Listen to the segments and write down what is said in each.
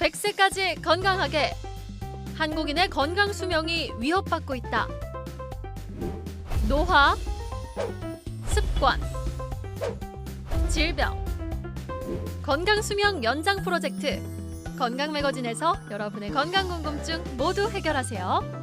100세까지 건강하게. 한국인의 건강 수명이 위협받고 있다. 노화, 습관, 질병. 건강 수명 연장 프로젝트. 건강 매거진에서 여러분의 건강 궁금증 모두 해결하세요.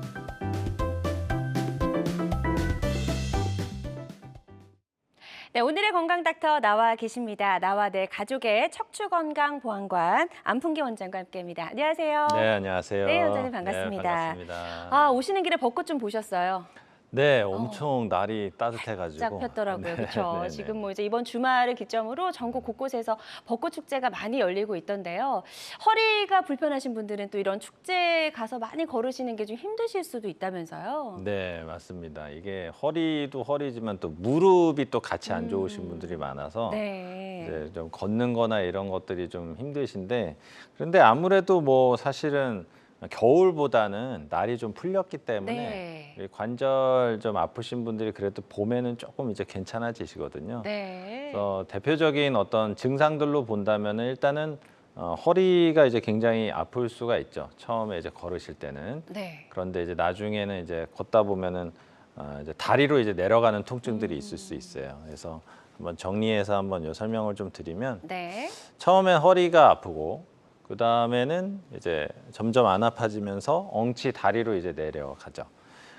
네, 오늘의 건강 닥터 나와 계십니다. 나와 내 가족의 척추건강보안관 안풍기 원장과 함께합니다. 안녕하세요. 네, 안녕하세요. 네, 원장님 반갑습니다. 네, 반갑습니다. 아, 오시는 길에 벚꽃 좀 보셨어요? 네, 엄청 날이 따뜻해가지고. 쫙 폈더라고요. 네, 그렇죠. 네, 네. 지금 뭐 이제 이번 주말을 기점으로 전국 곳곳에서 벚꽃 축제가 많이 열리고 있던데요. 허리가 불편하신 분들은 또 이런 축제에 가서 많이 걸으시는 게 좀 힘드실 수도 있다면서요. 네, 맞습니다. 이게 허리도 허리지만 또 무릎이 또 같이 안 좋으신 분들이 많아서 네. 이제 좀 걷는 거나 이런 것들이 좀 힘드신데, 그런데 아무래도 뭐 사실은 겨울보다는 날이 좀 풀렸기 때문에 네. 이 관절 좀 아프신 분들이 그래도 봄에는 조금 이제 괜찮아지시거든요. 네. 그래서 대표적인 어떤 증상들로 본다면은 일단은 허리가 이제 굉장히 아플 수가 있죠. 처음에 이제 걸으실 때는. 네. 그런데 이제 나중에는 이제 걷다 보면은 이제 다리로 이제 내려가는 통증들이 있을 수 있어요. 그래서 한번 정리해서 한번 요 설명을 좀 드리면, 네. 처음엔 허리가 아프고 그 다음에는 이제 점점 안 아파지면서 엉치 다리로 이제 내려가죠.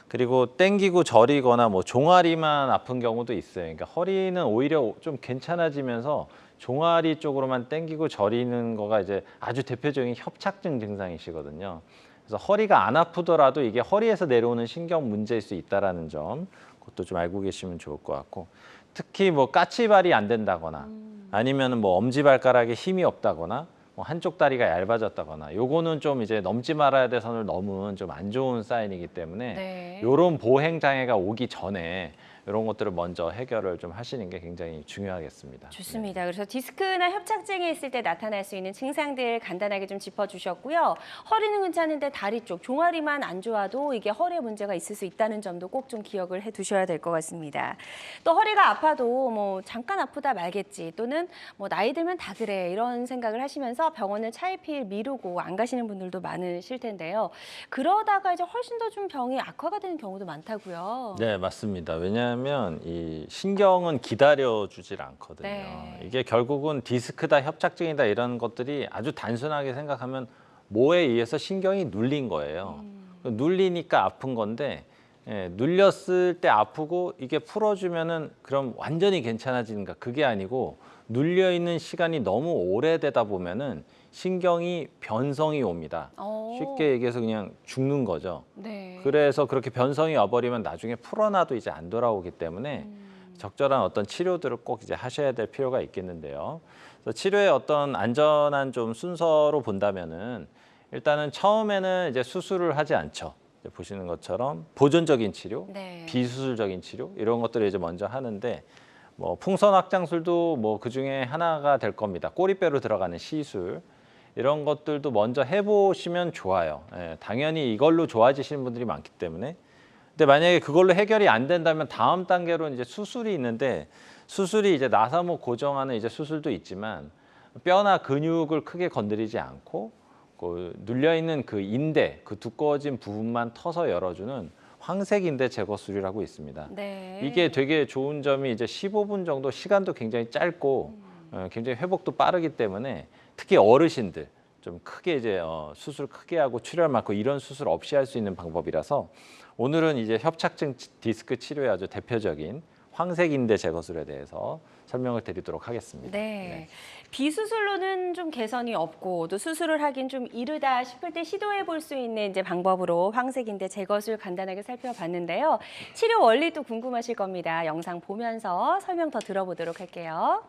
그리고 땡기고 저리거나 뭐 종아리만 아픈 경우도 있어요. 그러니까 허리는 오히려 좀 괜찮아지면서 종아리 쪽으로만 땡기고 저리는 거가 이제 아주 대표적인 협착증 증상이시거든요. 그래서 허리가 안 아프더라도 이게 허리에서 내려오는 신경 문제일 수 있다라는 점, 그것도 좀 알고 계시면 좋을 것 같고, 특히 뭐 까치발이 안 된다거나 아니면은 뭐 엄지발가락에 힘이 없다거나 뭐 한쪽 다리가 얇아졌다거나, 요거는 좀 이제 넘지 말아야 될 선을 넘은 좀 안 좋은 사인이기 때문에 네. 요런 보행 장애가 오기 전에 이런 것들을 먼저 해결을 좀 하시는 게 굉장히 중요하겠습니다. 좋습니다. 그래서 디스크나 협착증이 있을 때 나타날 수 있는 증상들 간단하게 좀 짚어주셨고요. 허리는 괜찮은데 다리 쪽, 종아리만 안 좋아도 이게 허리에 문제가 있을 수 있다는 점도 꼭 좀 기억을 해두셔야 될 것 같습니다. 또 허리가 아파도 뭐 잠깐 아프다 말겠지, 또는 뭐 나이 들면 다 그래, 이런 생각을 하시면서 병원을 차일피일 미루고 안 가시는 분들도 많으실 텐데요. 그러다가 이제 훨씬 더 좀 병이 악화가 되는 경우도 많다고요. 네, 맞습니다. 왜냐하면 이 신경은 기다려주질 않거든요. 네. 이게 결국은 디스크다, 협착증이다 이런 것들이 아주 단순하게 생각하면 뭐에 의해서 신경이 눌린 거예요. 눌리니까 아픈 건데, 눌렸을 때 아프고 이게 풀어주면은 그럼 완전히 괜찮아지는가? 그게 아니고, 눌려 있는 시간이 너무 오래되다 보면은 신경이 변성이 옵니다. 쉽게 얘기해서 그냥 죽는 거죠. 네. 그래서 그렇게 변성이 와버리면 나중에 풀어놔도 이제 안 돌아오기 때문에 적절한 어떤 치료들을 꼭 이제 하셔야 될 필요가 있겠는데요. 그래서 치료의 어떤 안전한 좀 순서로 본다면은, 일단은 처음에는 이제 수술을 하지 않죠. 이제 보시는 것처럼 보존적인 치료, 네. 비수술적인 치료 이런 것들을 이제 먼저 하는데, 뭐 풍선 확장술도 뭐 그 중에 하나가 될 겁니다. 꼬리뼈로 들어가는 시술. 이런 것들도 먼저 해보시면 좋아요. 당연히 이걸로 좋아지시는 분들이 많기 때문에. 근데 만약에 그걸로 해결이 안 된다면 다음 단계로 이제 수술이 있는데, 수술이 이제 나사목 고정하는 이제 수술도 있지만, 뼈나 근육을 크게 건드리지 않고 그 눌려 있는 그 인대, 그 두꺼워진 부분만 터서 열어주는 황색 인대 제거술이라고 있습니다. 네. 이게 되게 좋은 점이 이제 15분 정도 시간도 굉장히 짧고 굉장히 회복도 빠르기 때문에, 특히 어르신들 좀 크게 이제 수술 크게 하고 출혈 많고 이런 수술 없이 할 수 있는 방법이라서, 오늘은 이제 협착증 디스크 치료의 아주 대표적인 황색 인대 제거술에 대해서 설명을 드리도록 하겠습니다. 네. 비수술로는 좀 개선이 없고 또 수술을 하긴 좀 이르다 싶을 때 시도해 볼 수 있는 이제 방법으로 황색인대 제거술 간단하게 살펴봤는데요. 치료 원리도 궁금하실 겁니다. 영상 보면서 설명 더 들어보도록 할게요.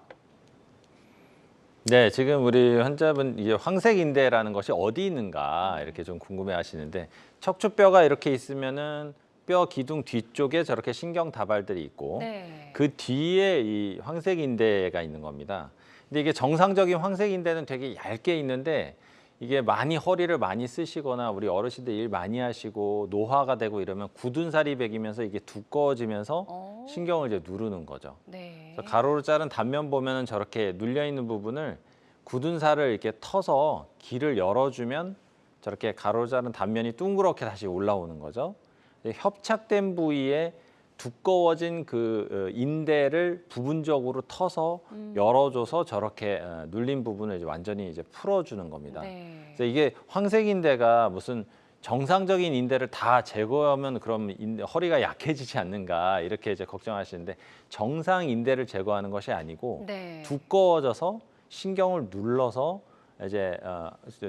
네, 지금 우리 환자분 이게 황색인대라는 것이 어디 있는가 이렇게 좀 궁금해하시는데, 척추뼈가 이렇게 있으면은 뼈 기둥 뒤쪽에 저렇게 신경 다발들이 있고, 네. 그 뒤에 이 황색인대가 있는 겁니다. 근데 이게 정상적인 황색인대는 되게 얇게 있는데, 이게 많이 허리를 많이 쓰시거나 우리 어르신들 일 많이 하시고 노화가 되고 이러면 굳은 살이 배기면서 이게 두꺼워지면서 신경을 이제 누르는 거죠. 네. 그래서 가로로 자른 단면 보면은 저렇게 눌려 있는 부분을 굳은 살을 이렇게 터서 길을 열어주면 저렇게 가로 자른 단면이 둥그렇게 다시 올라오는 거죠. 협착된 부위에 두꺼워진 그 인대를 부분적으로 터서 열어줘서 저렇게 눌린 부분을 이제 완전히 이제 풀어주는 겁니다. 네. 그래서 이게 황색 인대가 무슨 정상적인 인대를 다 제거하면 그럼 허리가 약해지지 않는가 이렇게 이제 걱정하시는데 정상 인대를 제거하는 것이 아니고 네. 두꺼워져서 신경을 눌러서 이제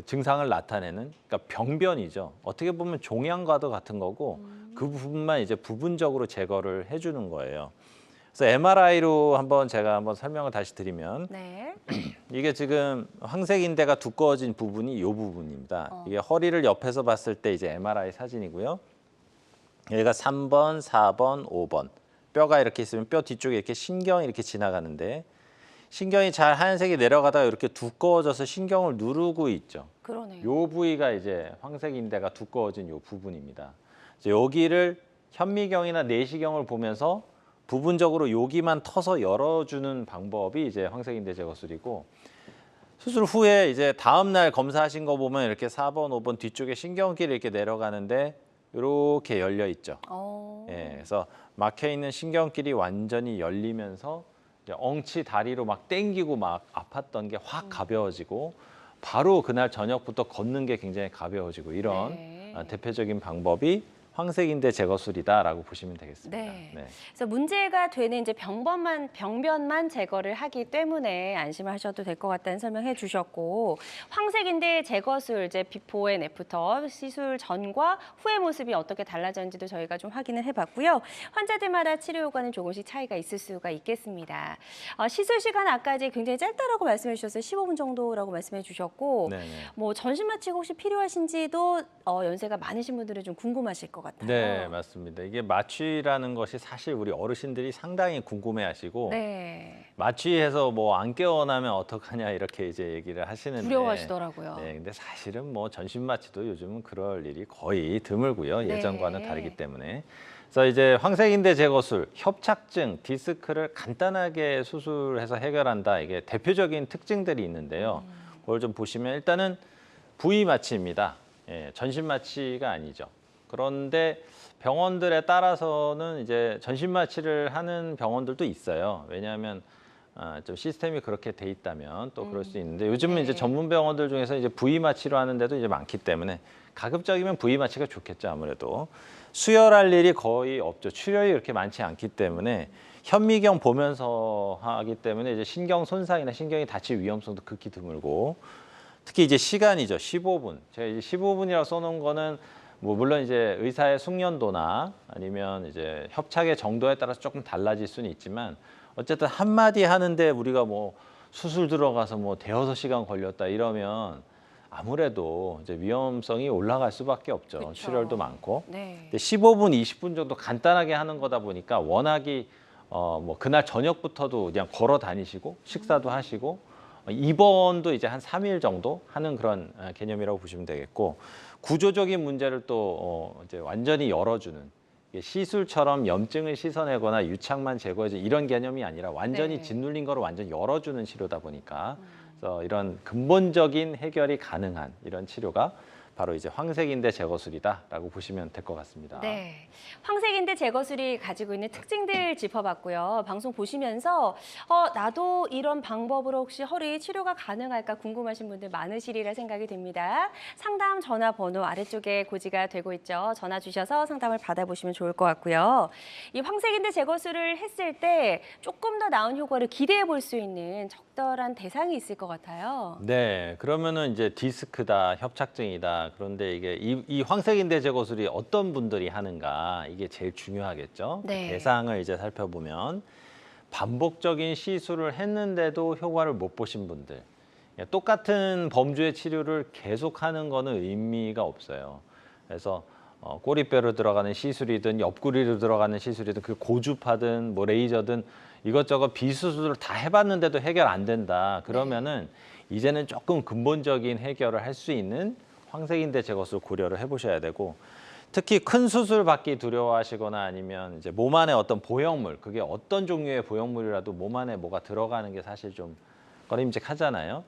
증상을 나타내는 그러니까 병변이죠. 어떻게 보면 종양과도 같은 거고 그 부분만 이제 부분적으로 제거를 해주는 거예요. 그래서 MRI로 제가 한번 설명을 다시 드리면 네. 이게 지금 황색 인대가 두꺼워진 부분이 이 부분입니다. 이게 허리를 옆에서 봤을 때 이제 MRI 사진이고요. 여기가 3번, 4번, 5번. 뼈가 이렇게 있으면 뼈 뒤쪽에 이렇게 신경이 이렇게 지나가는데 신경이 잘 하얀색이 내려가다가 이렇게 두꺼워져서 신경을 누르고 있죠. 그러네요. 요 부위가 이제 황색 인대가 두꺼워진 요 부분입니다. 이제 여기를 현미경이나 내시경을 보면서 부분적으로 여기만 터서 열어주는 방법이 이제 황색 인대 제거술이고 수술 후에 이제 다음 날 검사하신 거 보면 이렇게 4번, 5번 뒤쪽에 신경길이 이렇게 내려가는데 이렇게 열려 있죠. 예, 그래서 막혀 있는 신경길이 완전히 열리면서 이제 엉치 다리로 막 땡기고 막 아팠던 게 확 가벼워지고 바로 그날 저녁부터 걷는 게 굉장히 가벼워지고 이런 네. 대표적인 방법이 황색인대 제거술이다라고 보시면 되겠습니다. 네. 그래서 문제가 되는 이제 병변만 제거를 하기 때문에 안심하셔도 될 것 같다는 설명해 주셨고 황색인대 제거술 이제 비포 앤 애프터 시술 전과 후의 모습이 어떻게 달라졌는지도 저희가 좀 확인을 해봤고요. 환자들마다 치료 효과는 조금씩 차이가 있을 수가 있겠습니다. 시술 시간 아까 이제 굉장히 짧다라고 말씀해 주셨어요. 15분 정도라고 말씀해 주셨고 네네. 뭐 전신 마취가 혹시 필요하신지도 연세가 많으신 분들은 좀 궁금하실 것 같아요. 네, 맞습니다. 이게 마취라는 것이 사실 우리 어르신들이 상당히 궁금해하시고 네. 마취해서 뭐 안 깨어나면 어떡하냐 이렇게 이제 얘기를 하시는데 두려워하시더라고요. 네, 근데 사실은 뭐 전신 마취도 요즘은 그럴 일이 거의 드물고요. 네. 예전과는 다르기 때문에. 그래서 이제 황색인대 제거술, 협착증, 디스크를 간단하게 수술해서 해결한다. 이게 대표적인 특징들이 있는데요. 그걸 좀 보시면 일단은 부위 마취입니다. 예, 전신 마취가 아니죠. 그런데 병원들에 따라서는 이제 전신 마취를 하는 병원들도 있어요. 왜냐하면 좀 시스템이 그렇게 돼 있다면 또 그럴 수 있는데 요즘은 네. 이제 전문 병원들 중에서 이제 부위 마취로 하는 데도 이제 많기 때문에 가급적이면 부위 마취가 좋겠죠. 아무래도 수혈할 일이 거의 없죠. 출혈이 그렇게 많지 않기 때문에 현미경 보면서 하기 때문에 이제 신경 손상이나 신경이 다칠 위험성도 극히 드물고 특히 이제 시간이죠. 15분. 제가 이제 15분이라고 써놓은 거는 뭐 물론 이제 의사의 숙련도나 아니면 이제 협착의 정도에 따라서 조금 달라질 수는 있지만 어쨌든 한마디 하는데 우리가 뭐 수술 들어가서 뭐 대여섯 시간 걸렸다 이러면 아무래도 이제 위험성이 올라갈 수밖에 없죠. 그쵸. 출혈도 많고. 네. 근데 15분, 20분 정도 간단하게 하는 거다 보니까 워낙이 뭐 그날 저녁부터도 그냥 걸어 다니시고 식사도 하시고 입원도 이제 한 3일 정도 하는 그런 개념이라고 보시면 되겠고 구조적인 문제를 또 이제 완전히 열어주는 이게 시술처럼 염증을 씻어내거나 유착만 제거해주는 이런 개념이 아니라 완전히 네. 짓눌린 거를 완전히 열어주는 치료다 보니까 그래서 이런 근본적인 해결이 가능한 이런 치료가 바로 이제 황색인대 제거술이다라고 보시면 될 것 같습니다. 네, 황색인대 제거술이 가지고 있는 특징들 짚어봤고요. 방송 보시면서 나도 이런 방법으로 혹시 허리 치료가 가능할까 궁금하신 분들 많으시리라 생각이 듭니다. 상담 전화번호 아래쪽에 고지가 되고 있죠. 전화 주셔서 상담을 받아보시면 좋을 것 같고요. 이 황색인대 제거술을 했을 때 조금 더 나은 효과를 기대해 볼 수 있는 적절한 대상이 있을 것 같아요. 네, 그러면은 이제 디스크다, 협착증이다. 그런데 이게 이 황색인대 제거술이 어떤 분들이 하는가 이게 제일 중요하겠죠. 네. 그 대상을 이제 살펴보면 반복적인 시술을 했는데도 효과를 못 보신 분들, 똑같은 범주의 치료를 계속하는 거는 의미가 없어요. 그래서 꼬리뼈로 들어가는 시술이든 옆구리로 들어가는 시술이든 그 고주파든 뭐 레이저든 이것저것 비수술을 다 해봤는데도 해결 안 된다. 그러면은 이제는 조금 근본적인 해결을 할 수 있는 황색인대 제거술 고려를 해보셔야 되고 특히 큰 수술 받기 두려워하시거나 아니면 이제 몸 안에 어떤 보형물 그게 어떤 종류의 보형물이라도 몸 안에 뭐가 들어가는 게 사실 좀 꺼림직하잖아요.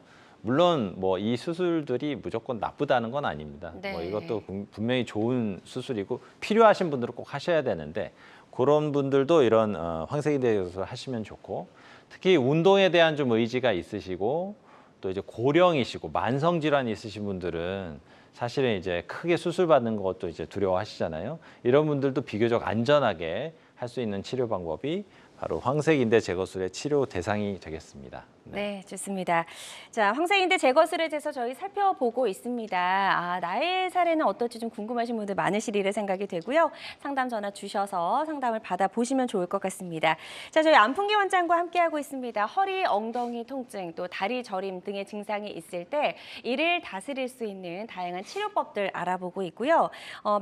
물론 뭐 이 수술들이 무조건 나쁘다는 건 아닙니다. 네. 뭐 이것도 분명히 좋은 수술이고 필요하신 분들은 꼭 하셔야 되는데 그런 분들도 이런 황색인대 수술 하시면 좋고 특히 운동에 대한 좀 의지가 있으시고 또 이제 고령이시고 만성 질환이 있으신 분들은 사실은 이제 크게 수술 받는 것도 이제 두려워하시잖아요. 이런 분들도 비교적 안전하게 할 수 있는 치료 방법이 바로 황색인대 제거술의 치료 대상이 되겠습니다. 네, 좋습니다. 자, 황색인대 제거술에 대해서 저희 살펴보고 있습니다. 아, 나의 사례는 어떨지 좀 궁금하신 분들 많으시리라 생각이 되고요. 상담 전화 주셔서 상담을 받아보시면 좋을 것 같습니다. 자, 저희 안풍기 원장과 함께하고 있습니다. 허리, 엉덩이 통증, 또 다리 저림 등의 증상이 있을 때 이를 다스릴 수 있는 다양한 치료법들 알아보고 있고요.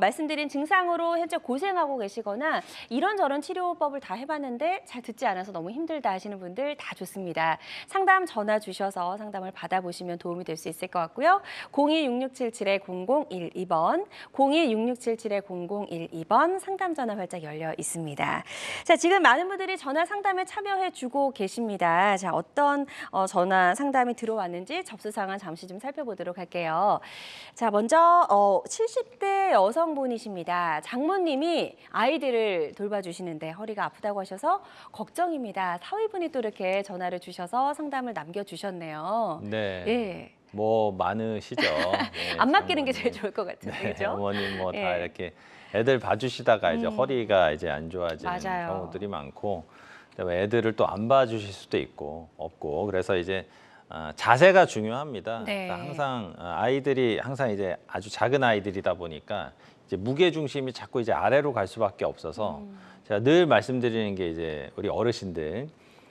말씀드린 증상으로 현재 고생하고 계시거나 이런저런 치료법을 다 해봤는데 잘 듣지 않아서 너무 힘들다 하시는 분들 다 좋습니다. 상담 전화 주셔서 상담을 받아보시면 도움이 될 수 있을 것 같고요. 02-6677-0012번, 02-6677-0012번 상담 전화 활짝 열려 있습니다. 자, 지금 많은 분들이 전화 상담에 참여해 주고 계십니다. 자, 어떤 전화 상담이 들어왔는지 접수 상황 잠시 좀 살펴보도록 할게요. 자, 먼저 70대 여성분이십니다. 장모님이 아이들을 돌봐주시는데 허리가 아프다고 하셔서 걱정입니다. 사위분이 또 이렇게 전화를 주셔서 상담을 남겨주셨네요. 네. 예. 뭐 많으시죠. 네, 안 맡기는 게 장모님. 제일 좋을 것 같은데, 네, 그죠? 어머님 뭐 다 예. 이렇게 애들 봐주시다가 이제 허리가 이제 안 좋아지는 맞아요. 경우들이 많고 그다음에 애들을 또 안 봐주실 수도 있고 없고 그래서 이제 자세가 중요합니다. 네. 그러니까 항상 아이들이 항상 이제 아주 작은 아이들이다 보니까 이제 무게 중심이 자꾸 이제 아래로 갈 수밖에 없어서 제가 늘 말씀드리는 게 이제 우리 어르신들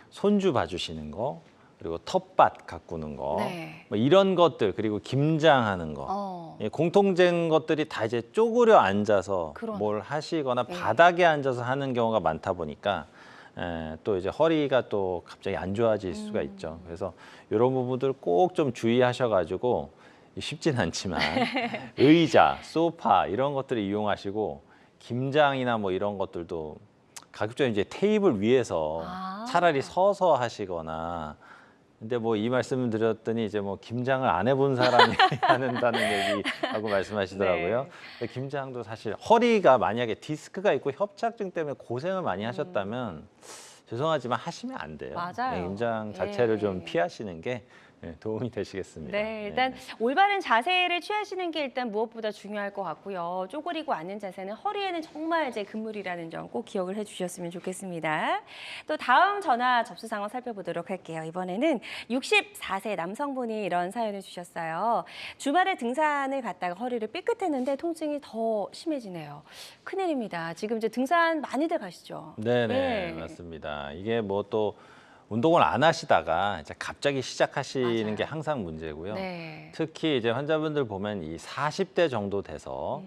손주 봐주시는 거 그리고 텃밭 가꾸는 거 네. 뭐 이런 것들 그리고 김장하는 거 예, 공통된 것들이 다 이제 쪼그려 앉아서 그러네. 뭘 하시거나 예. 바닥에 앉아서 하는 경우가 많다 보니까 또 이제 허리가 또 갑자기 안 좋아질 수가 있죠. 그래서 이런 부분들 꼭 좀 주의하셔가지고 쉽진 않지만 의자, 소파 이런 것들을 이용하시고 김장이나 뭐 이런 것들도 가급적 이제 테이블 위에서 차라리 서서 하시거나 근데 뭐 이 말씀을 드렸더니 이제 뭐 김장을 안 해본 사람이 하는다는 얘기하고 말씀하시더라고요. 네. 근데 김장도 사실 허리가 만약에 디스크가 있고 협착증 때문에 고생을 많이 하셨다면 죄송하지만 하시면 안 돼요. 맞아요. 네, 김장 자체를 예. 좀 피하시는 게 도움이 되시겠습니다. 네, 일단 올바른 자세를 취하시는 게 일단 무엇보다 중요할 것 같고요. 쪼그리고 앉는 자세는 허리에는 정말 이제 금물이라는 점 꼭 기억을 해주셨으면 좋겠습니다. 또 다음 전화 접수 상황 살펴보도록 할게요. 이번에는 64세 남성분이 이런 사연을 주셨어요. 주말에 등산을 갔다가 허리를 삐끗했는데 통증이 더 심해지네요. 큰일입니다. 지금 이제 등산 많이들 가시죠? 네네 네. 맞습니다. 이게 뭐 또 운동을 안 하시다가 이제 갑자기 시작하시는 맞아요. 게 항상 문제고요. 네. 특히 이제 환자분들 보면 이 40대 정도 돼서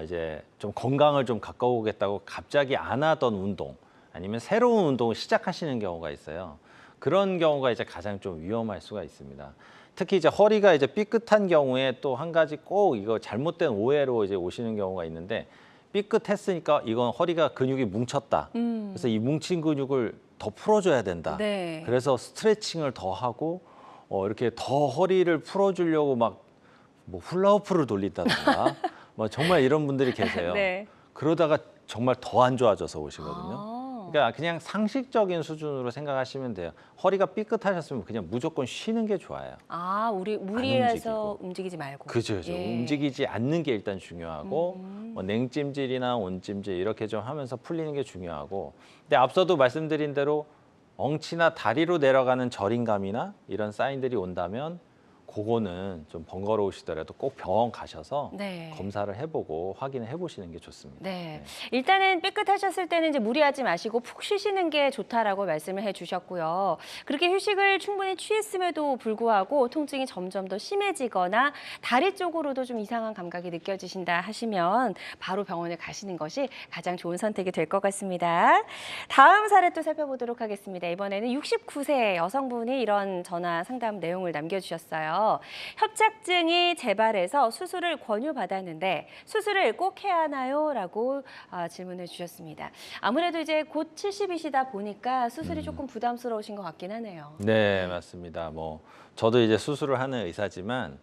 이제 좀 건강을 좀 가까우겠다고 갑자기 안 하던 운동 아니면 새로운 운동을 시작하시는 경우가 있어요. 그런 경우가 이제 가장 좀 위험할 수가 있습니다. 특히 이제 허리가 이제 삐끗한 경우에 또 한 가지 꼭 이거 잘못된 오해로 이제 오시는 경우가 있는데 삐끗했으니까 이건 허리가 근육이 뭉쳤다. 그래서 이 뭉친 근육을 더 풀어줘야 된다. 네. 그래서 스트레칭을 더 하고 이렇게 더 허리를 풀어주려고 막 뭐 훌라후프를 돌린다든가 뭐 정말 이런 분들이 계세요. 네. 그러다가 정말 더 안 좋아져서 오시거든요. 아. 그러니까 그냥 상식적인 수준으로 생각하시면 돼요. 허리가 삐끗하셨으면 그냥 무조건 쉬는 게 좋아요. 아, 우리 무리해서 움직이지 말고. 그죠. 예. 움직이지 않는 게 일단 중요하고 뭐 냉찜질이나 온찜질 이렇게 좀 하면서 풀리는 게 중요하고 근데 앞서도 말씀드린 대로 엉치나 다리로 내려가는 저림감이나 이런 사인들이 온다면 그거는 좀 번거로우시더라도 꼭 병원 가셔서 네. 검사를 해보고 확인을 해보시는 게 좋습니다. 네. 일단은 삐끗하셨을 때는 이제 무리하지 마시고 푹 쉬시는 게 좋다라고 말씀을 해주셨고요. 그렇게 휴식을 충분히 취했음에도 불구하고 통증이 점점 더 심해지거나 다리 쪽으로도 좀 이상한 감각이 느껴지신다 하시면 바로 병원에 가시는 것이 가장 좋은 선택이 될 것 같습니다. 다음 사례 또 살펴보도록 하겠습니다. 이번에는 69세 여성분이 이런 전화 상담 내용을 남겨주셨어요. 주셨는데요. 협착증이 재발해서 수술을 권유받았는데 수술을 꼭 해야 하나요? 라고 질문을 주셨습니다. 아무래도 이제 곧 70이시다 보니까 수술이 조금 부담스러우신 것 같긴 하네요. 네, 맞습니다. 뭐 저도 이제 수술을 하는 의사지만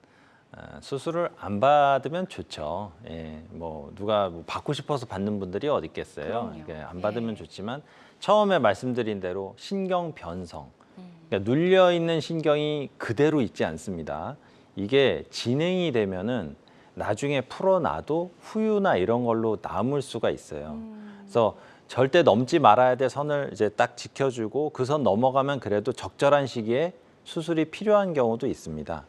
수술을 안 받으면 좋죠. 예, 뭐 누가 뭐 받고 싶어서 받는 분들이 어디 있겠어요. 그럼요. 이게 안 받으면 네. 좋지만 처음에 말씀드린 대로 신경 변성, 그러니까 눌려 있는 신경이 그대로 있지 않습니다. 이게 진행이 되면은 나중에 풀어놔도 후유나 이런 걸로 남을 수가 있어요. 그래서 절대 넘지 말아야 될 선을 이제 딱 지켜주고 그 선 넘어가면 그래도 적절한 시기에 수술이 필요한 경우도 있습니다.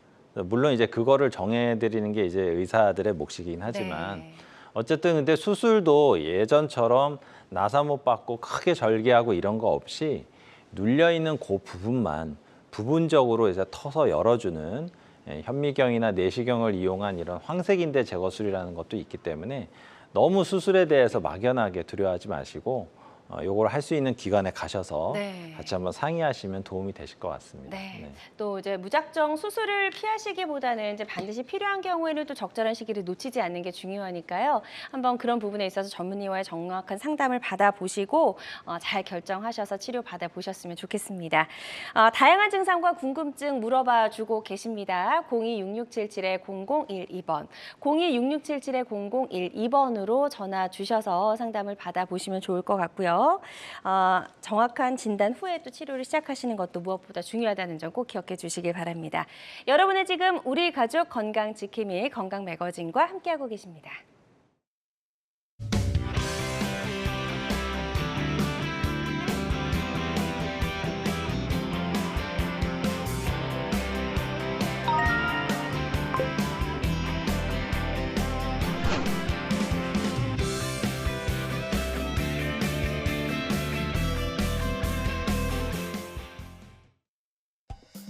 물론 이제 그거를 정해드리는 게 이제 의사들의 몫이긴 하지만 네. 어쨌든 근데 수술도 예전처럼 나사 못 받고 크게 절개하고 이런 거 없이 눌려 있는 그 부분만 부분적으로 이제 터서 열어주는 현미경이나 내시경을 이용한 이런 황색인대 제거술이라는 것도 있기 때문에 너무 수술에 대해서 막연하게 두려워하지 마시고 요걸 할 수 있는 기관에 가셔서 네. 같이 한번 상의하시면 도움이 되실 것 같습니다. 네. 또 이제 무작정 수술을 피하시기보다는 이제 반드시 필요한 경우에는 또 적절한 시기를 놓치지 않는 게 중요하니까요. 한번 그런 부분에 있어서 전문의와의 정확한 상담을 받아보시고 잘 결정하셔서 치료 받아보셨으면 좋겠습니다. 다양한 증상과 궁금증 물어봐주고 계십니다. 026677-0012번, 026677-0012번으로 전화 주셔서 상담을 받아보시면 좋을 것 같고요. 정확한 진단 후에 또 치료를 시작하시는 것도 무엇보다 중요하다는 점 꼭 기억해 주시길 바랍니다. 여러분은 지금 우리 가족 건강 지킴이 건강 매거진과 함께하고 계십니다.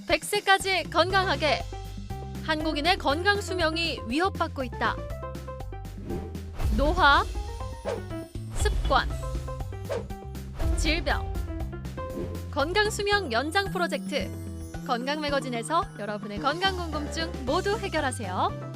백세까지 건강하게. 한국인의 건강 수명이 위협받고 있다. 노화, 습관, 질병, 건강 수명 연장 프로젝트. 건강 매거진에서 여러분의 건강 궁금증 모두 해결하세요.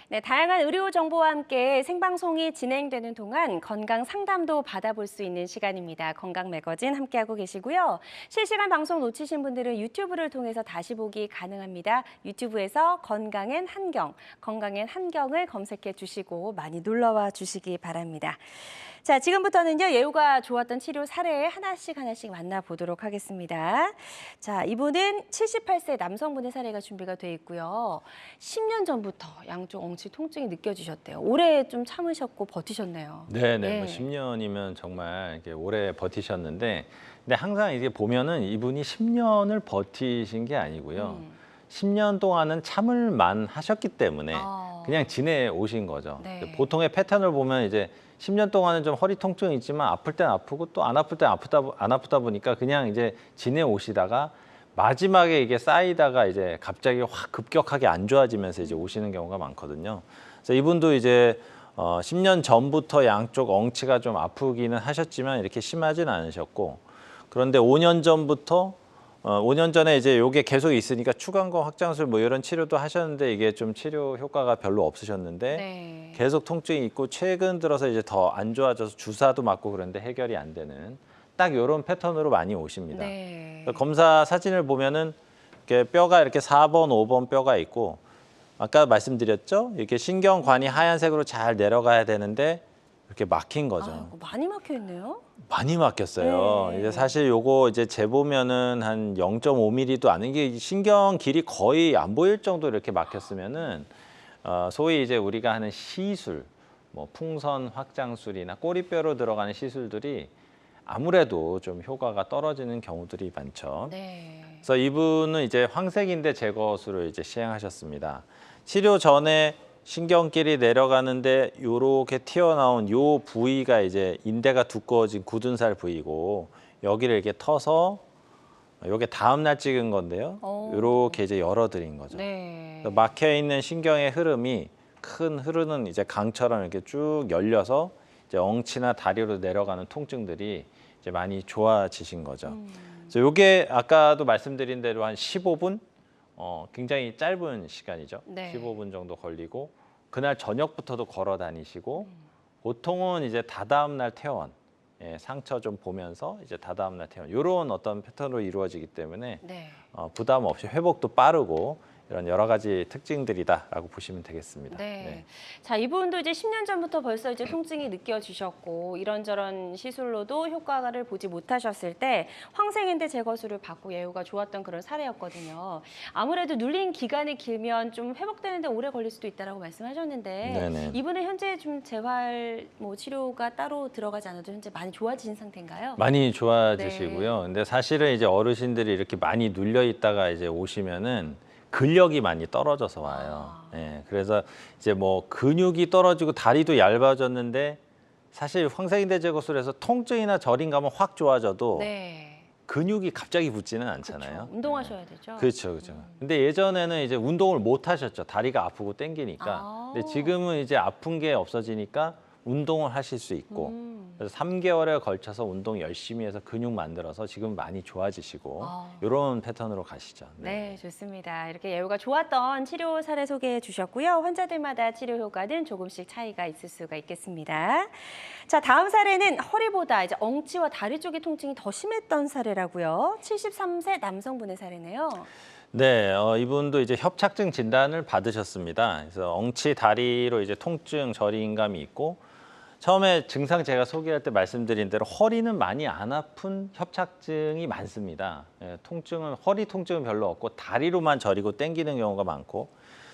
네, 다양한 의료 정보와 함께 생방송이 진행되는 동안 건강 상담도 받아볼 수 있는 시간입니다. 건강 매거진 함께하고 계시고요. 실시간 방송 놓치신 분들은 유튜브를 통해서 다시 보기 가능합니다. 유튜브에서 건강엔 한경, 건강엔 한경을 검색해 주시고 많이 놀러와 주시기 바랍니다. 자, 지금부터는요, 예후가 좋았던 치료 사례 하나씩 만나보도록 하겠습니다. 자, 이분은 78세 남성분의 사례가 준비가 돼 있고요. 10년 전부터 양쪽 엉치 통증이 느껴지셨대요. 오래 좀 참으셨고 버티셨네요. 네네, 네. 뭐 10년이면 정말 이렇게 오래 버티셨는데, 근데 항상 이게 보면은 이분이 10년을 버티신 게 아니고요. 10년 동안은 참을만 하셨기 때문에 그냥 지내오신 거죠. 네. 보통의 패턴을 보면 이제 10년 동안은 좀 허리 통증이 있지만 아플 땐 아프고 또 안 아플 땐 안 아프다 보니까 그냥 이제 지내오시다가 마지막에 이게 쌓이다가 이제 갑자기 확 급격하게 안 좋아지면서 이제 오시는 경우가 많거든요. 그래서 이분도 이제 10년 전부터 양쪽 엉치가 좀 아프기는 하셨지만 이렇게 심하진 않으셨고, 그런데 5년 전부터 5년 전에 이제 요게 계속 있으니까 추간검 확장술 뭐 이런 치료도 하셨는데 이게 좀 치료 효과가 별로 없으셨는데 네. 계속 통증이 있고 최근 들어서 이제 더 안 좋아져서 주사도 맞고 그런데 해결이 안 되는 딱 이런 패턴으로 많이 오십니다. 네. 검사 사진을 보면은 이렇게 뼈가 이렇게 4번, 5번 뼈가 있고 아까 말씀드렸죠? 이렇게 신경관이 하얀색으로 잘 내려가야 되는데 이렇게 막힌 거죠. 많이 막혀 있네요. 많이 막혔어요. 네. 이제 사실 요거 이제 재보면은 한 0.5mm도 안, 이게 신경 길이 거의 안 보일 정도로 이렇게 막혔으면은 소위 이제 우리가 하는 시술, 뭐 풍선 확장술이나 꼬리뼈로 들어가는 시술들이 아무래도 좀 효과가 떨어지는 경우들이 많죠. 네. 그래서 이분은 이제 황색인대 제거술을 이제 시행하셨습니다. 치료 전에 신경길이 내려가는데 요렇게 튀어나온 요 부위가 이제 인대가 두꺼워진 굳은 살 부위고 여기를 이렇게 터서 요게 다음 날 찍은 건데요. 요렇게 이제 열어드린 거죠. 네. 막혀 있는 신경의 흐름이 큰 흐르는 이제 강처럼 이렇게 쭉 열려서 이제 엉치나 다리로 내려가는 통증들이 이제 많이 좋아지신 거죠. 그래서 요게 아까도 말씀드린 대로 한 15분 굉장히 짧은 시간이죠. 네. 15분 정도 걸리고 그날 저녁부터도 걸어 다니시고 보통은 이제 다다음 날 퇴원, 상처 좀 보면서 이제 다다음 날 퇴원 이런 어떤 패턴으로 이루어지기 때문에 네. 부담 없이 회복도 빠르고 이런 여러 가지 특징들이다라고 보시면 되겠습니다. 네. 자, 이분도 이제 10년 전부터 벌써 이제 통증이 느껴지셨고 이런저런 시술로도 효과를 보지 못하셨을 때 황생인대 제거술을 받고 예후가 좋았던 그런 사례였거든요. 아무래도 눌린 기간이 길면 좀 회복되는데 오래 걸릴 수도 있다라고 말씀하셨는데 네네. 이분은 현재 좀 재활 치료가 따로 들어가지 않아도 현재 많이 좋아진 상태인가요? 많이 좋아지시고요. 근데 사실은 이제 어르신들이 이렇게 많이 눌려 있다가 이제 오시면은 근력이 많이 떨어져서 와요. 그래서 이제 뭐 근육이 떨어지고 다리도 얇아졌는데 사실 황생인대 제거술에서 통증이나 저림 감은 확 좋아져도 네. 근육이 갑자기 붙지는 않잖아요. 그렇죠. 운동하셔야 되죠. 그렇죠, 그렇죠. 근데 예전에는 이제 운동을 못 하셨죠. 다리가 아프고 땡기니까. 아. 근데 지금은 이제 아픈 게 없어지니까 운동을 하실 수 있고. 그래서 3개월에 걸쳐서 운동 열심히 해서 근육 만들어서 지금 많이 좋아지시고 아. 이런 패턴으로 가시죠. 네, 좋습니다. 이렇게 예후가 좋았던 치료 사례 소개해 주셨고요. 환자들마다 치료 효과는 조금씩 차이가 있을 수가 있겠습니다. 자, 다음 사례는 허리보다 이제 엉치와 다리 쪽의 통증이 더 심했던 사례라고요. 73세 남성분의 사례네요. 네, 이분도 이제 협착증 진단을 받으셨습니다. 그래서 엉치 다리로 이제 통증, 저리감이 있고 처음에 증상 제가 소개할 때 말씀드린 대로 허리는 많이 안 아픈 협착증이 많습니다. 통증은 허리 통증은 별로 없고 다리로만 저리고 땡기는 경우가 많고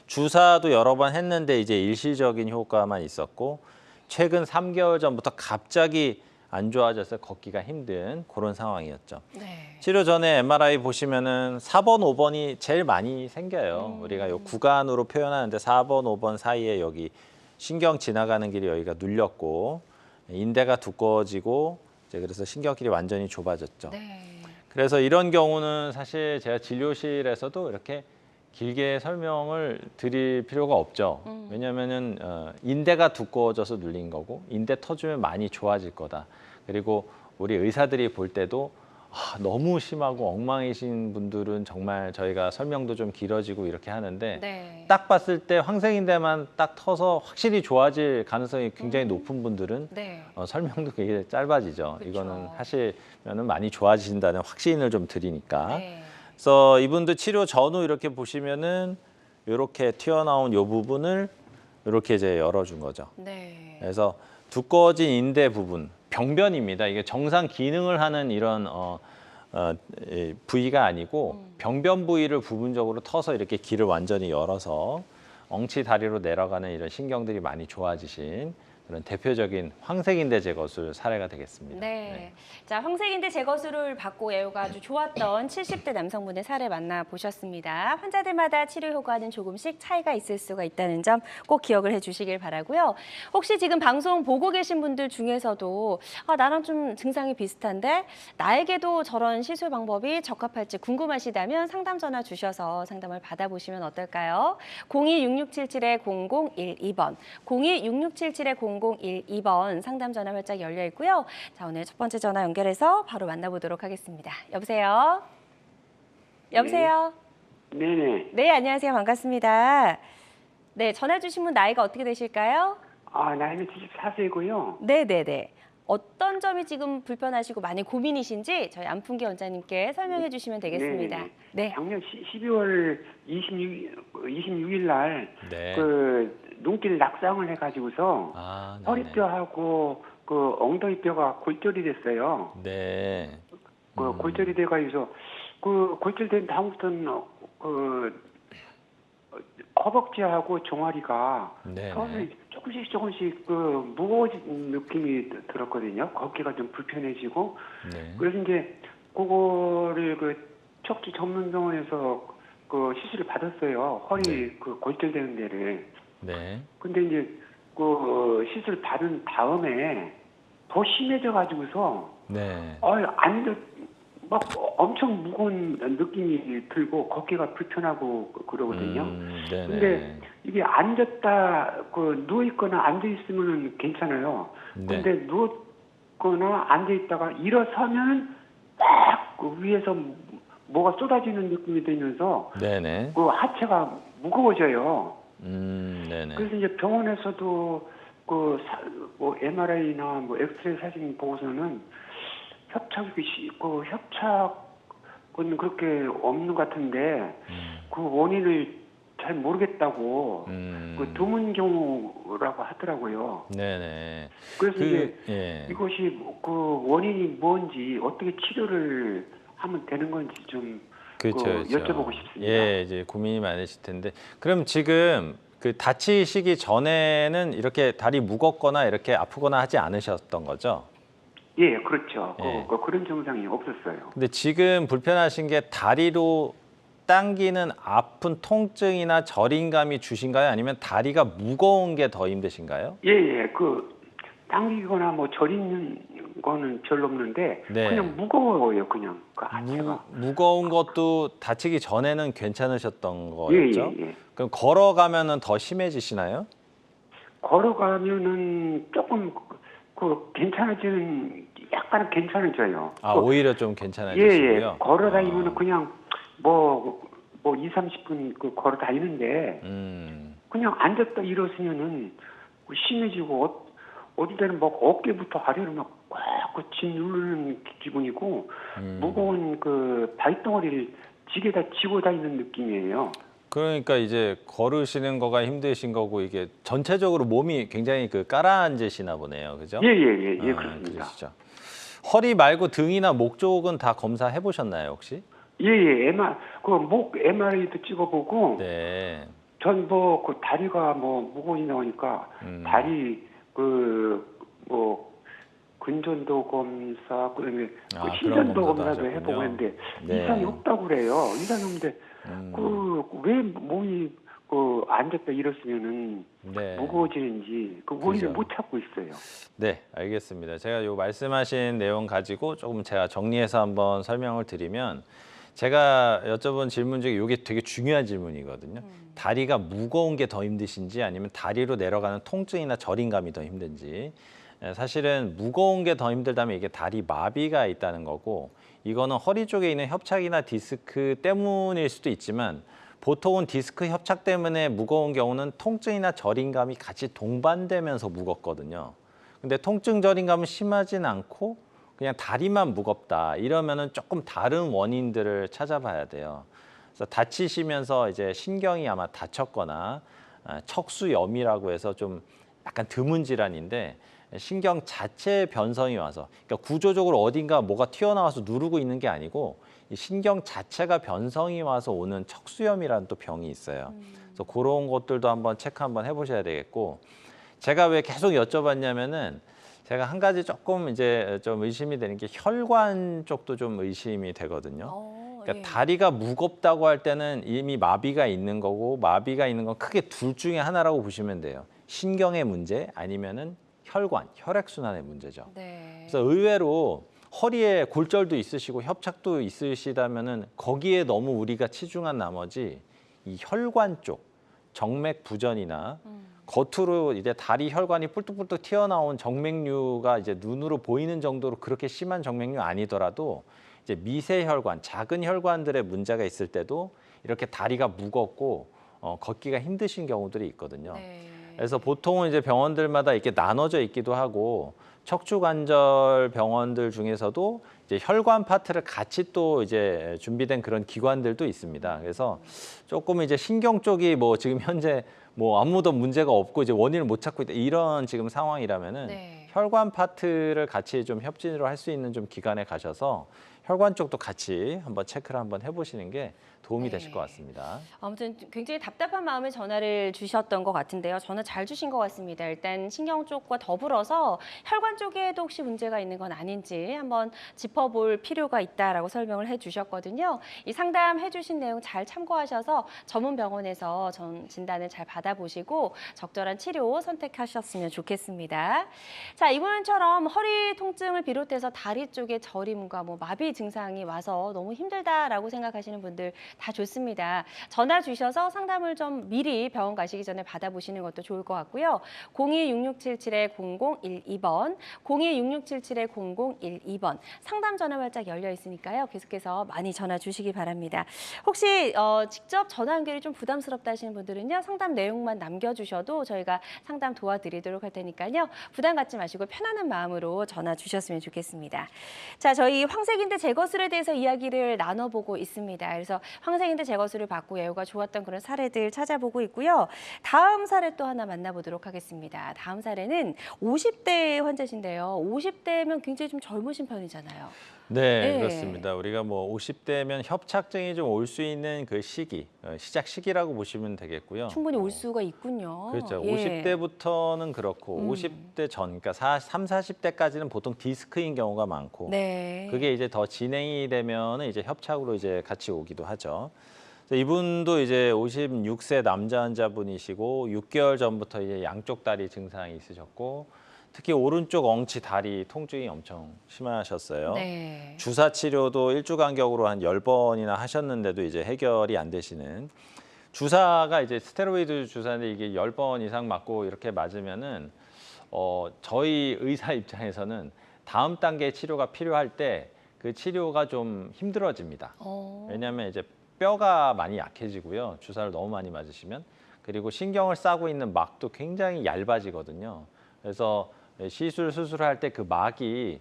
주사도 여러 번 했는데 이제 일시적인 효과만 있었고 최근 3개월 전부터 갑자기 안 좋아져서 걷기가 힘든 그런 상황이었죠. 네. 치료 전에 MRI 보시면은 4번, 5번이 제일 많이 생겨요. 우리가 요 구간으로 표현하는데 4번, 5번 사이에 여기 신경 지나가는 길이 여기가 눌렸고 인대가 두꺼워지고 이제 그래서 신경길이 완전히 좁아졌죠. 네. 그래서 이런 경우는 사실 제가 진료실에서도 이렇게 길게 설명을 드릴 필요가 없죠. 왜냐하면은 인대가 두꺼워져서 눌린 거고 인대 터주면 많이 좋아질 거다. 그리고 우리 의사들이 볼 때도 너무 심하고 엉망이신 분들은 정말 저희가 설명도 좀 길어지고 이렇게 하는데 네. 딱 봤을 때 황생인대만 딱 터서 확실히 좋아질 가능성이 굉장히 높은 분들은 네. 설명도 굉장히 짧아지죠. 그쵸. 이거는 하시면은 많이 좋아지신다는 확신을 좀 드리니까. 네. 그래서 이분도 치료 전후 이렇게 보시면은 이렇게 튀어나온 이 부분을 이렇게 이제 열어준 거죠. 네. 그래서 두꺼워진 인대 부분, 병변입니다. 이게 정상 기능을 하는 이런 부위가 아니고 병변 부위를 부분적으로 터서 이렇게 길을 완전히 열어서 엉치 다리로 내려가는 이런 신경들이 많이 좋아지신 그런 대표적인 황색인대 제거술 사례가 되겠습니다. 네. 자, 황색인대 제거술을 받고 예후가 아주 좋았던 70대 남성분의 사례 만나보셨습니다. 환자들마다 치료 효과는 조금씩 차이가 있을 수가 있다는 점 꼭 기억을 해주시길 바라고요. 혹시 지금 방송 보고 계신 분들 중에서도 나랑 좀 증상이 비슷한데 나에게도 저런 시술 방법이 적합할지 궁금하시다면 상담 전화 주셔서 상담을 받아보시면 어떨까요? 02-6677-0012번, 02-6677-0012번 상담 전화 활짝 열려 있고요. 자, 오늘 첫 번째 전화 연결해서 바로 만나보도록 하겠습니다. 여보세요? 여보세요? 네네. 네, 안녕하세요. 반갑습니다. 네, 전화 주신 분 나이가 어떻게 되실까요? 나이는 74세고요. 네네네. 어떤 점이 지금 불편하시고 많이 고민이신지 저희 안풍기 원장님께 설명해 주시면 되겠습니다. 네네. 네. 작년 12월 26일 날 네. 눈길 낙상을 해가지고서 네네. 허리뼈하고 엉덩이뼈가 골절이 됐어요. 네. 골절이 돼가지고서 골절된 다음부터는 허벅지하고 종아리가 네네. 서서히 조금씩 무거워진 느낌이 들었거든요. 걷기가 좀 불편해지고. 네. 그래서 이제 그거를 척추 전문 병원에서 시술을 받았어요. 허리 네. 골절되는 데를. 네. 근데 이제 시술 받은 다음에 더 심해져 가지고서 네. 막 엄청 무거운 느낌이 들고 걷기가 불편하고 그러거든요. 네네. 근데 이게 앉았다 누워 있거나 앉아 있으면은 괜찮아요. 네. 근데 있거나 앉아 있다가 일어서면 딱 그 위에서 뭐가 쏟아지는 느낌이 들면서 네네. 그 하체가 무거워져요. 네네. 그래서 이제 병원에서도 뭐 MRI나 뭐 엑스레이 사진 보고서는 협착은 그렇게 없는 것 같은데 그 원인을 잘 모르겠다고 그 드문 경우라고 하더라고요. 네네. 그래서 이제 예. 이것이 그 원인이 뭔지 어떻게 치료를 하면 되는 건지 좀 그렇죠. 여쭤보고 싶습니다. 예, 이제 고민이 많으실 텐데. 그럼 지금 그 다치시기 전에는 이렇게 다리 무겁거나 이렇게 아프거나 하지 않으셨던 거죠? 예, 그렇죠. 예. 그런 증상이 없었어요. 근데 지금 불편하신 게 다리로 당기는 아픈 통증이나 저림감이 주신가요? 아니면 다리가 무거운 게 더 힘드신가요? 예. 당기거나 뭐 저리는 거는 별로 없는데 네. 그냥 무거워요, 그냥 그 하체가. 무거운 것도 다치기 전에는 괜찮으셨던 거였죠? 예. 그럼 걸어가면은 더 심해지시나요? 걸어가면은 조금 약간 괜찮아져요. 오히려 좀 괜찮아지시고요. 예. 걸어 다니면은 그냥 뭐 2, 30분 걸어 다니는데 그냥 앉았다 일어서면은 심해지고 어디 때는 막 어깨부터 아래로 막꽉 짓누르는 기분이고 무거운 그 발덩어리를 지게다 지고 다니는 느낌이에요. 그러니까 이제 걸으시는 거가 힘드신 거고 이게 전체적으로 몸이 굉장히 깔아앉으시나 보네요. 그죠? 예, 그렇습니다. 그러시죠. 허리 말고 등이나 목 쪽은 다 검사해 보셨나요, 혹시? 예. 목 MRI도 찍어보고 네. 전 그 다리가 무거워지 나오니까 다리 근전도 검사 그다음에 그런 신전도 검사도 검사도 해보고 하셨군요. 했는데 네. 이상이 없다고 그래요. 이상이 없는데 왜 몸이 앉았다 일었으면은 네. 무거워지는지 그 원인을 그죠. 못 찾고 있어요. 네, 알겠습니다. 제가 요 말씀하신 내용 가지고 조금 제가 정리해서 한번 설명을 드리면 제가 여쭤본 질문 중에 이게 되게 중요한 질문이거든요. 다리가 무거운 게 더 힘드신지 아니면 다리로 내려가는 통증이나 저림감이 더 힘든지. 사실은 무거운 게 더 힘들다면 이게 다리 마비가 있다는 거고 이거는 허리 쪽에 있는 협착이나 디스크 때문일 수도 있지만 보통은 디스크 협착 때문에 무거운 경우는 통증이나 저림감이 같이 동반되면서 무겁거든요. 근데 통증 저림감은 심하진 않고 그냥 다리만 무겁다 이러면은 조금 다른 원인들을 찾아봐야 돼요. 그래서 다치시면서 이제 신경이 아마 다쳤거나 척수염이라고 해서 좀 약간 드문 질환인데 신경 자체의 변성이 와서 그러니까 구조적으로 어딘가 뭐가 튀어나와서 누르고 있는 게 아니고 이 신경 자체가 변성이 와서 오는 척수염이라는 또 병이 있어요. 그래서 그런 것들도 한번 체크 한번 해보셔야 되겠고 제가 왜 계속 여쭤봤냐면은 제가 한 가지 조금 이제 좀 의심이 되는 게 혈관 쪽도 좀 의심이 되거든요. 그러니까 다리가 무겁다고 할 때는 이미 마비가 있는 거고 마비가 있는 건 크게 둘 중에 하나라고 보시면 돼요. 신경의 문제 아니면은 혈관, 혈액순환의 문제죠. 네. 그래서 의외로 허리에 골절도 있으시고 협착도 있으시다면은 거기에 너무 우리가 치중한 나머지 이 혈관 쪽, 정맥 부전이나 겉으로 이제 다리 혈관이 뿔뚝뿔뚝 튀어나온 정맥류가 이제 눈으로 보이는 정도로 그렇게 심한 정맥류 아니더라도 이제 미세 혈관, 작은 혈관들의 문제가 있을 때도 이렇게 다리가 무겁고 걷기가 힘드신 경우들이 있거든요. 네. 그래서 보통은 이제 병원들마다 이렇게 나눠져 있기도 하고 척추관절 병원들 중에서도 이제 혈관 파트를 같이 또 이제 준비된 그런 기관들도 있습니다. 그래서 조금 이제 신경 쪽이 뭐 지금 현재 뭐 아무도 문제가 없고 이제 원인을 못 찾고 있다 이런 지금 상황이라면은 네. 혈관 파트를 같이 좀 협진으로 할 수 있는 좀 기관에 가셔서 혈관 쪽도 같이 한번 체크를 한번 해보시는 게 도움이 되실 것 같습니다. 아무튼 굉장히 답답한 마음에 전화를 주셨던 것 같은데요. 전화 잘 주신 것 같습니다. 일단 신경 쪽과 더불어서 혈관 쪽에도 혹시 문제가 있는 건 아닌지 한번 짚어볼 필요가 있다라고 설명을 해주셨거든요. 이 상담해 주신 내용 잘 참고하셔서 전문 병원에서 진단을 잘 받아보시고 적절한 치료 선택하셨으면 좋겠습니다. 자, 이분처럼 허리 통증을 비롯해서 다리 쪽에 저림과 마비 증상이 와서 너무 힘들다라고 생각하시는 분들 다 좋습니다. 전화 주셔서 상담을 좀 미리 병원 가시기 전에 받아보시는 것도 좋을 것 같고요. 026677-0012번, 026677-0012번 상담 전화 활짝 열려 있으니까요. 계속해서 많이 전화 주시기 바랍니다. 혹시 직접 전화 연결이 좀 부담스럽다 하시는 분들은요. 상담 내용만 남겨주셔도 저희가 상담 도와드리도록 할 테니까요. 부담 갖지 마시고 편안한 마음으로 전화 주셨으면 좋겠습니다. 자, 저희 황색인대 제거술에 대해서 이야기를 나눠보고 있습니다. 그래서 황색인대 제거술을 받고 예후가 좋았던 그런 사례들 찾아보고 있고요. 다음 사례 또 하나 만나보도록 하겠습니다. 다음 사례는 50대 환자신데요. 50대면 굉장히 좀 젊으신 편이잖아요. 네, 네. 그렇습니다. 우리가 뭐 50대면 협착증이 좀 올 수 있는 그 시기, 시작 시기라고 보시면 되겠고요. 충분히 올 수가 있군요. 그렇죠. 예. 50대부터는 그렇고 50대 전, 그러니까 3, 40대까지는 보통 디스크인 경우가 많고 네. 그게 이제 더 진행이 되면은 이제 협착으로 이제 같이 오기도 하죠. 그래서 이분도 이제 56세 남자 환자분이시고 6개월 전부터 이제 양쪽 다리 증상이 있으셨고 특히 오른쪽 엉치 다리 통증이 엄청 심하셨어요. 네. 주사 치료도 일주 간격으로 한 10번이나 하셨는데도 이제 해결이 안 되시는. 주사가 이제 스테로이드 주사인데 이게 10번 이상 맞고 이렇게 맞으면은 저희 의사 입장에서는 다음 단계 치료가 필요할 때 그 치료가 좀 힘들어집니다. 왜냐하면 이제 뼈가 많이 약해지고요. 주사를 너무 많이 맞으시면. 그리고 신경을 싸고 있는 막도 굉장히 얇아지거든요. 그래서 수술할 때 그 막이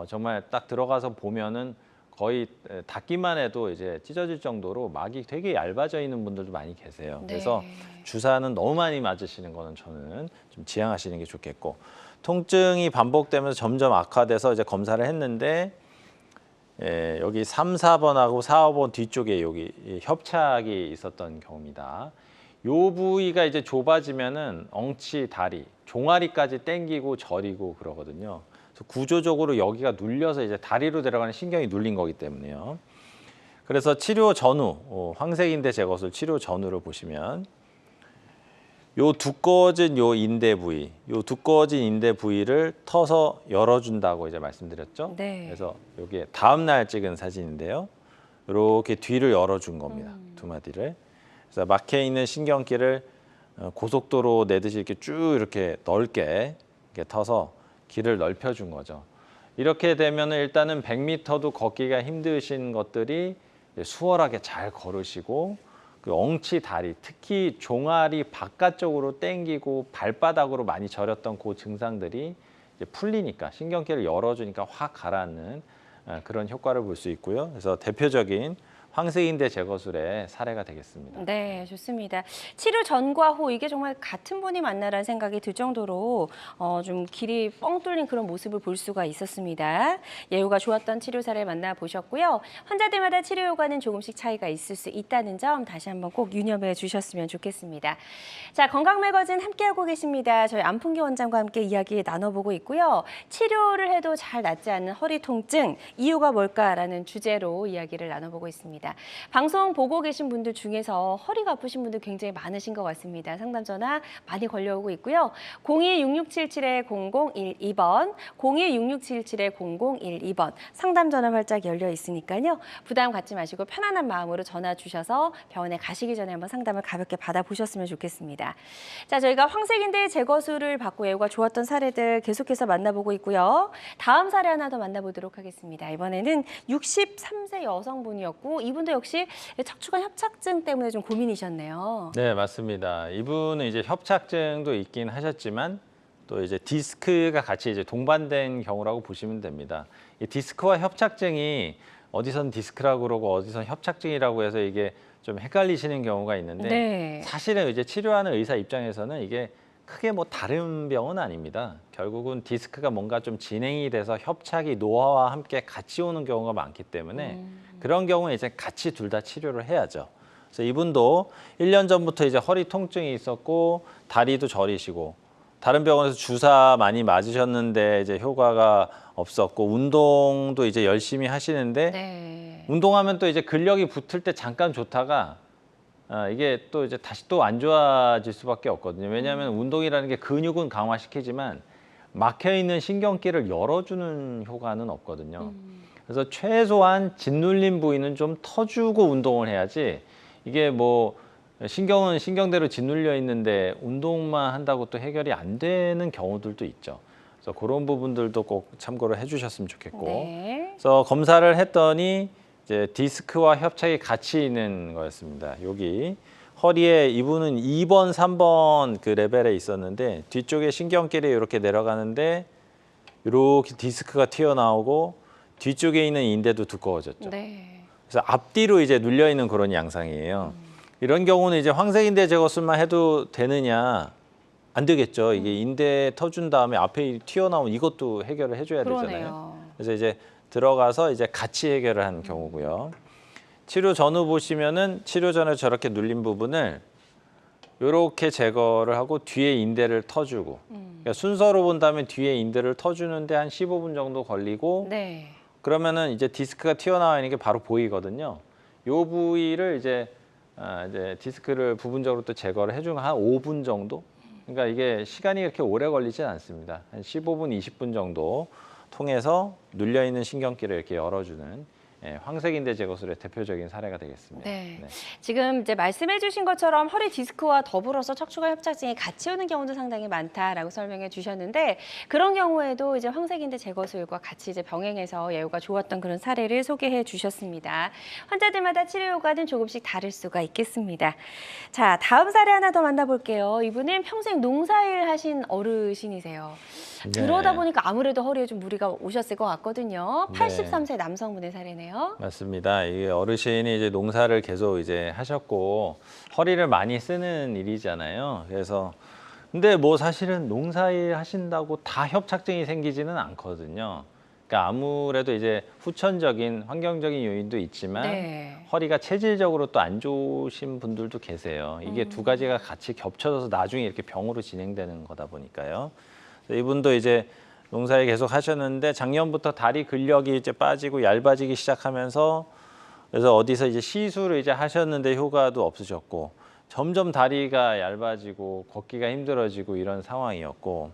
정말 딱 들어가서 보면은 거의 닿기만 해도 이제 찢어질 정도로 막이 되게 얇아져 있는 분들도 많이 계세요. 네. 그래서 주사는 너무 많이 맞으시는 거는 저는 좀 지양하시는 게 좋겠고 통증이 반복되면서 점점 악화돼서 이제 검사를 했는데 여기 3, 4번하고 4, 5번 뒤쪽에 여기 협착이 있었던 경우입니다. 요 부위가 이제 좁아지면은 엉치, 다리, 종아리까지 당기고 저리고 그러거든요. 그래서 구조적으로 여기가 눌려서 이제 다리로 들어가는 신경이 눌린 거기 때문에요. 그래서 치료 전후, 황색인대 제거술 치료 전후를 보시면 요 두꺼워진 요 인대 부위, 요 두꺼워진 인대 부위를 터서 열어준다고 이제 말씀드렸죠. 네. 그래서 여기 다음 날 찍은 사진인데요. 이렇게 뒤를 열어준 겁니다. 두 마디를. 그래서 막혀 있는 신경길을 고속도로 내듯이 이렇게 쭉 이렇게 넓게 이렇게 터서 길을 넓혀준 거죠. 이렇게 되면 일단은 100m도 걷기가 힘드신 것들이 수월하게 잘 걸으시고 그 엉치 다리, 특히 종아리 바깥쪽으로 당기고 발바닥으로 많이 저렸던 그 증상들이 이제 풀리니까 신경길을 열어주니까 확 가라앉는 그런 효과를 볼 수 있고요. 그래서 대표적인 황색인대 제거술의 사례가 되겠습니다. 네, 좋습니다. 치료 전과 후 이게 정말 같은 분이 맞나라는 생각이 들 정도로 좀 길이 뻥 뚫린 그런 모습을 볼 수가 있었습니다. 예후가 좋았던 치료 사례 만나보셨고요. 환자들마다 치료 효과는 조금씩 차이가 있을 수 있다는 점 다시 한번 꼭 유념해 주셨으면 좋겠습니다. 자, 건강매거진 함께하고 계십니다. 저희 안풍기 원장과 함께 이야기 나눠보고 있고요. 치료를 해도 잘 낫지 않는 허리 통증, 이유가 뭘까라는 주제로 이야기를 나눠보고 있습니다. 방송 보고 계신 분들 중에서 허리가 아프신 분들 굉장히 많으신 것 같습니다. 상담 전화 많이 걸려오고 있고요. 026677-0012번, 026677-0012번 상담 전화 활짝 열려 있으니까요. 부담 갖지 마시고 편안한 마음으로 전화 주셔서 병원에 가시기 전에 한번 상담을 가볍게 받아보셨으면 좋겠습니다. 자, 저희가 황색인대 제거술을 받고 예후가 좋았던 사례들 계속해서 만나보고 있고요. 다음 사례 하나 더 만나보도록 하겠습니다. 이번에는 63세 여성분이었고 이분도 역시 척추관 협착증 때문에 좀 고민이셨네요. 네, 맞습니다. 이분은 이제 협착증도 있긴 하셨지만 또 이제 디스크가 같이 이제 동반된 경우라고 보시면 됩니다. 이 디스크와 협착증이 어디선 디스크라고 그러고 어디선 협착증이라고 해서 이게 좀 헷갈리시는 경우가 있는데 네. 사실은 이제 치료하는 의사 입장에서는 이게 크게 뭐 다른 병은 아닙니다. 결국은 디스크가 뭔가 좀 진행이 돼서 협착이 노화와 함께 같이 오는 경우가 많기 때문에 그런 경우에 이제 같이 둘 다 치료를 해야죠. 그래서 이분도 1년 전부터 이제 허리 통증이 있었고 다리도 저리시고 다른 병원에서 주사 많이 맞으셨는데 이제 효과가 없었고 운동도 이제 열심히 하시는데 네. 운동하면 또 이제 근력이 붙을 때 잠깐 좋다가 이게 또 이제 다시 또 안 좋아질 수밖에 없거든요. 왜냐하면 운동이라는 게 근육은 강화시키지만 막혀 있는 신경길을 열어주는 효과는 없거든요. 그래서 그래서 최소한 짓눌린 부위는 좀 터주고 운동을 해야지 이게 뭐 신경은 신경대로 짓눌려 있는데 운동만 한다고 또 해결이 안 되는 경우들도 있죠. 그래서 그런 부분들도 꼭 참고를 해주셨으면 좋겠고. 네. 그래서 검사를 했더니 이제 디스크와 협착이 같이 있는 거였습니다. 여기 허리에 이분은 2번, 3번 그 레벨에 있었는데 뒤쪽에 신경길이 이렇게 내려가는데 이렇게 디스크가 튀어나오고 뒤쪽에 있는 인대도 두꺼워졌죠. 네. 그래서 앞뒤로 이제 눌려 있는 그런 양상이에요. 이런 경우는 이제 황색인대 제거술만 해도 되느냐? 안 되겠죠. 이게 인대 터준 다음에 앞에 튀어나온 이것도 해결을 해줘야 되잖아요. 그러네요. 그래서 이제 들어가서 이제 같이 해결을 한 경우고요. 치료 전후 보시면은 치료 전에 저렇게 눌린 부분을 이렇게 제거를 하고 뒤에 인대를 터주고 그러니까 순서로 본다면 뒤에 인대를 터주는데 한 15분 정도 걸리고 네. 그러면은 이제 디스크가 튀어나와 있는 게 바로 보이거든요. 요 부위를 이제 디스크를 부분적으로 또 제거를 해주면 한 5분 정도. 그러니까 이게 시간이 그렇게 오래 걸리진 않습니다. 한 15분, 20분 정도 통해서 눌려 있는 신경길을 이렇게 열어주는 황색인대 제거술의 대표적인 사례가 되겠습니다. 네. 지금 이제 말씀해주신 것처럼 허리 디스크와 더불어서 척추관 협착증이 같이 오는 경우도 상당히 많다라고 설명해 주셨는데 그런 경우에도 이제 황색인대 제거술과 같이 이제 병행해서 예후가 좋았던 그런 사례를 소개해 주셨습니다. 환자들마다 치료 효과는 조금씩 다를 수가 있겠습니다. 자, 다음 사례 하나 더 만나볼게요. 이분은 평생 농사일 하신 어르신이세요. 그러다 보니까 아무래도 허리에 좀 무리가 오셨을 것 같거든요. 83세 남성분의 사례네요. 맞습니다. 이게 어르신이 이제 농사를 계속 이제 하셨고 허리를 많이 쓰는 일이잖아요. 그래서 근데 뭐 사실은 농사일 하신다고 다 협착증이 생기지는 않거든요. 그러니까 아무래도 이제 후천적인 환경적인 요인도 있지만 네. 허리가 체질적으로 또 안 좋으신 분들도 계세요. 이게 두 가지가 같이 겹쳐져서 나중에 이렇게 병으로 진행되는 거다 보니까요. 그래서 이분도 이제 농사에 계속 하셨는데 작년부터 다리 근력이 이제 빠지고 얇아지기 시작하면서 그래서 어디서 이제 시술을 이제 하셨는데 효과도 없으셨고 점점 다리가 얇아지고 걷기가 힘들어지고 이런 상황이었고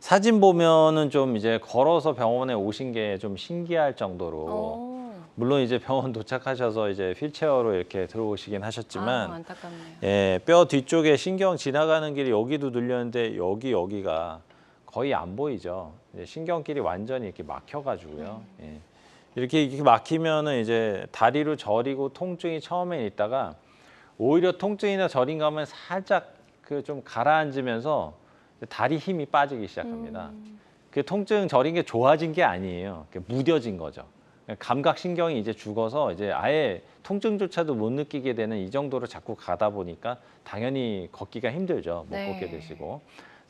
사진 보면은 좀 이제 걸어서 병원에 오신 게 좀 신기할 정도로 물론 이제 병원 도착하셔서 이제 휠체어로 이렇게 들어오시긴 하셨지만 안타깝네요. 예, 뼈 뒤쪽에 신경 지나가는 길이 여기도 눌렸는데 여기가 거의 안 보이죠. 신경길이 완전히 이렇게 막혀가지고요. 예. 이렇게 막히면은 이제 다리로 저리고 통증이 처음에 있다가 오히려 통증이나 저림 가면 살짝 그 좀 가라앉으면서 다리 힘이 빠지기 시작합니다. 그 통증 저린 게 좋아진 게 아니에요. 무뎌진 거죠. 감각 신경이 이제 죽어서 이제 아예 통증조차도 못 느끼게 되는 이 정도로 자꾸 가다 보니까 당연히 걷기가 힘들죠. 못 걷게 되시고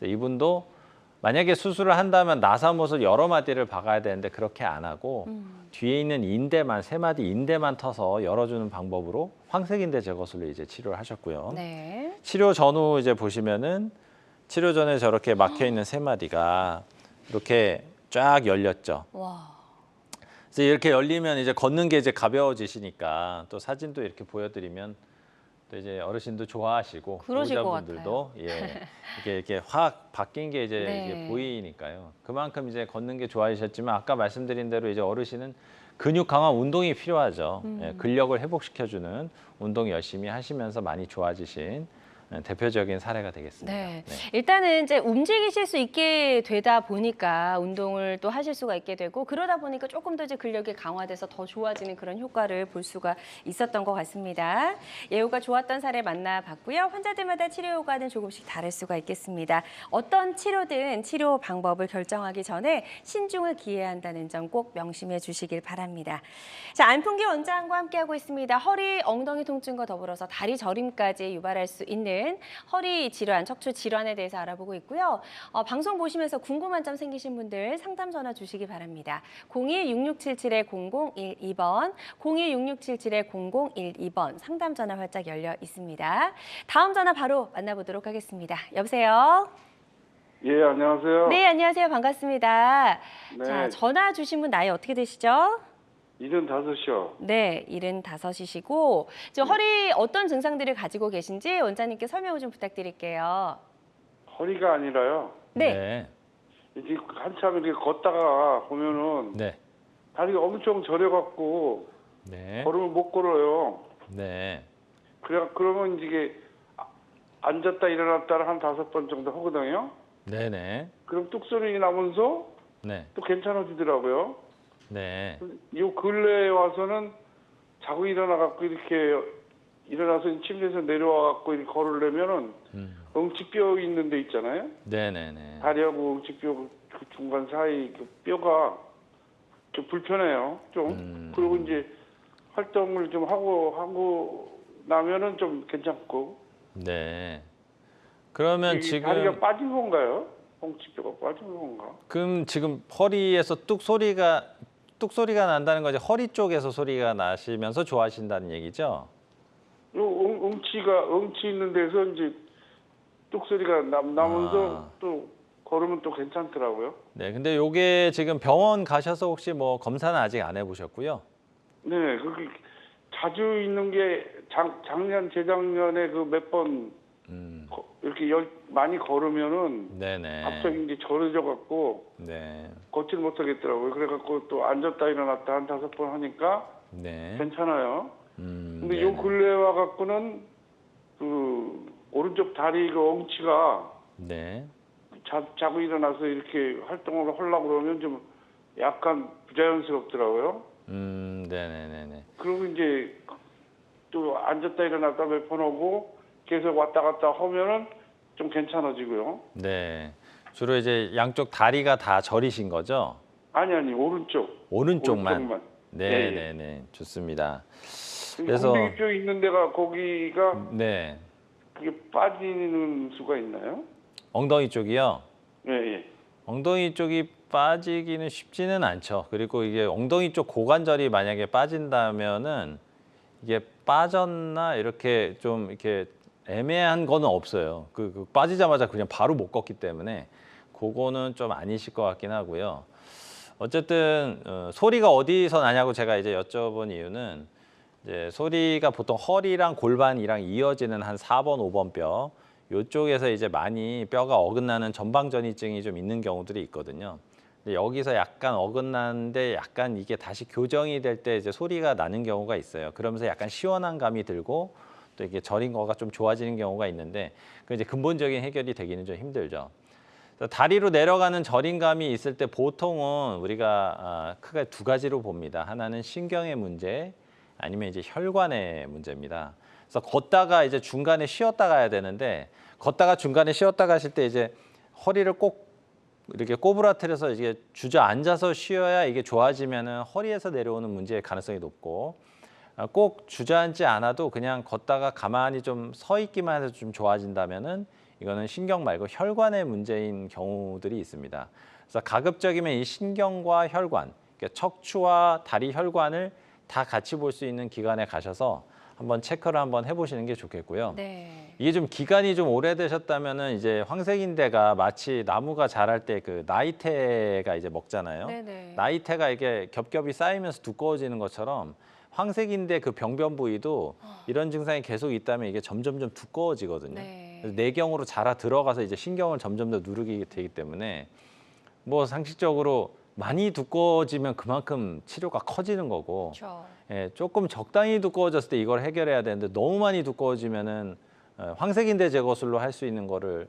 이분도 만약에 수술을 한다면 나사못을 여러 마디를 박아야 되는데 그렇게 안 하고 뒤에 있는 인대만 3마디 인대만 터서 열어주는 방법으로 황색인대 제거술로 이제 치료를 하셨고요. 네. 치료 전후 이제 보시면은 치료 전에 저렇게 막혀 있는 3마디가 이렇게 쫙 열렸죠. 와. 그래서 이렇게 열리면 이제 걷는 게 이제 가벼워지시니까 또 사진도 이렇게 보여드리면 또 이제 어르신도 좋아하시고 그러실 것 보호자분들도 이렇게 확 바뀐 게 이제 네. 이게 보이니까요. 그만큼 이제 걷는 게 좋아지셨지만 아까 말씀드린 대로 이제 어르신은 근육 강화 운동이 필요하죠. 근력을 회복시켜주는 운동 열심히 하시면서 많이 좋아지신 대표적인 사례가 되겠습니다. 네. 일단은 이제 움직이실 수 있게 되다 보니까 운동을 또 하실 수가 있게 되고 그러다 보니까 조금 더 이제 근력이 강화돼서 더 좋아지는 그런 효과를 볼 수가 있었던 것 같습니다. 예후가 좋았던 사례 만나봤고요. 환자들마다 치료 효과는 조금씩 다를 수가 있겠습니다. 어떤 치료든 치료 방법을 결정하기 전에 신중을 기해야 한다는 점 꼭 명심해 주시길 바랍니다. 자, 안풍기 원장과 함께하고 있습니다. 허리, 엉덩이 통증과 더불어서 다리 저림까지 유발할 수 있는 허리 질환, 척추 질환에 대해서 알아보고 있고요. 방송 보시면서 궁금한 점 생기신 분들 상담 전화 주시기 바랍니다. 02-6677-0012번, 02-6677-0012번 상담 전화 활짝 열려 있습니다. 다음 전화 바로 만나보도록 하겠습니다. 여보세요? 예, 안녕하세요. 네, 안녕하세요. 반갑습니다. 네. 자, 전화 주신 분 나이 어떻게 되시죠? 75이요. 네, 75이시고 지금 허리 어떤 증상들을 가지고 계신지 원장님께 설명을 좀 부탁드릴게요. 허리가 아니라요. 네. 이제 한참 이렇게 걷다가 보면은 네. 다리가 엄청 저려갖고 네. 걸음을 못 걸어요. 네. 그러면 이게 앉았다 일어났다를 한 5번 정도 하거든요. 네네. 그럼 뚝소리 나면서 네. 또 괜찮아지더라고요. 네. 이 근래에 와서는 자고 일어나갖고 이렇게 일어나서 침대에서 내려와갖고 이렇게 걸으려면은 엉치뼈 있는 데 있잖아요. 네네네. 다리하고 엉치뼈 그 중간 사이 그 뼈가 좀 불편해요. 좀. 그리고 이제 활동을 좀 하고 나면은 좀 괜찮고. 네. 그러면 이 지금 다리가 빠진 건가요? 엉치뼈가 빠진 건가? 그럼 지금 허리에서 뚝 소리가 난다는 거지 허리 쪽에서 소리가 나시면서 좋아하신다는 얘기죠? 요 엉치 있는 데서 이제 뚝 소리가 나면서 또 걸으면 또 괜찮더라고요. 네. 근데 요게 지금 병원 가셔서 혹시 뭐 검사는 아직 안 해보셨고요? 네, 그게 자주 있는 게 작년 재작년에 그 몇 번 이렇게 많이 걸으면은 네네. 갑자기 이제 저려져 갖고 네. 걷지를 못하겠더라고요. 그래갖고 또 앉았다 일어났다 한 5번 하니까 네. 괜찮아요. 근데 요 네네. 근래 와 갖고는 그 오른쪽 다리 그 엉치가 네. 자고 일어나서 이렇게 활동을 하려고 그러면 좀 약간 부자연스럽더라고요. 네네네네. 그리고 이제 또 앉았다 일어났다 몇 번 하고 계속 왔다 갔다 하면은 좀 괜찮아지고요. 네. 주로 이제 양쪽 다리가 다 저리신 거죠? 아니 오른쪽. 오른쪽만. 예, 네네네. 좋습니다. 그래서 그래서 엉덩이뼈 있는 데가 거기가 네. 그게 빠지는 수가 있나요? 엉덩이 쪽이요. 예, 예. 엉덩이 쪽이 빠지기는 쉽지는 않죠. 그리고 이게 엉덩이 쪽 고관절이 만약에 빠진다면은 이게 빠졌나 이렇게 좀 이렇게 애매한 거는 없어요. 그 빠지자마자 그냥 바로 못 걷기 때문에 그거는 좀 아니실 것 같긴 하고요. 어쨌든 소리가 어디서 나냐고 제가 이제 여쭤본 이유는 이제 소리가 보통 허리랑 골반이랑 이어지는 한 4번, 5번 뼈 이쪽에서 이제 많이 뼈가 어긋나는 전방전이증이 좀 있는 경우들이 있거든요. 근데 여기서 약간 어긋나는데 약간 이게 다시 교정이 될 때 이제 소리가 나는 경우가 있어요. 그러면서 약간 시원한 감이 들고 또 이게 저린 거가 좀 좋아지는 경우가 있는데 그 이제 근본적인 해결이 되기는 좀 힘들죠. 다리로 내려가는 저린 감이 있을 때 보통은 우리가 크게 두 가지로 봅니다. 하나는 신경의 문제, 아니면 이제 혈관의 문제입니다. 그래서 걷다가 이제 중간에 쉬었다 가야 되는데 걷다가 중간에 쉬었다 가실 때 이제 허리를 꼭 이렇게 꼬부라뜨려서 이게 주저앉아서 쉬어야 이게 좋아지면은 허리에서 내려오는 문제의 가능성이 높고 꼭 주저앉지 않아도 그냥 걷다가 가만히 좀 서 있기만 해도 좀 좋아진다면은 이거는 신경 말고 혈관의 문제인 경우들이 있습니다. 그래서 가급적이면 이 신경과 혈관, 그러니까 척추와 다리 혈관을 다 같이 볼 수 있는 기관에 가셔서 한번 체크를 한번 해보시는 게 좋겠고요. 네. 이게 좀 기간이 좀 오래되셨다면은 이제 황색인대가 마치 나무가 자랄 때 그 나이테가 이제 먹잖아요. 네네. 나이테가 이게 겹겹이 쌓이면서 두꺼워지는 것처럼 황색인대 그 병변 부위도 이런 증상이 계속 있다면 이게 점점 두꺼워지거든요. 네. 그래서 내경으로 자라 들어가서 이제 신경을 점점 더 누르게 되기 때문에 뭐 상식적으로 많이 두꺼워지면 그만큼 치료가 커지는 거고 그렇죠. 예, 조금 적당히 두꺼워졌을 때 이걸 해결해야 되는데 너무 많이 두꺼워지면은 황색인대 제거술로 할 수 있는 거를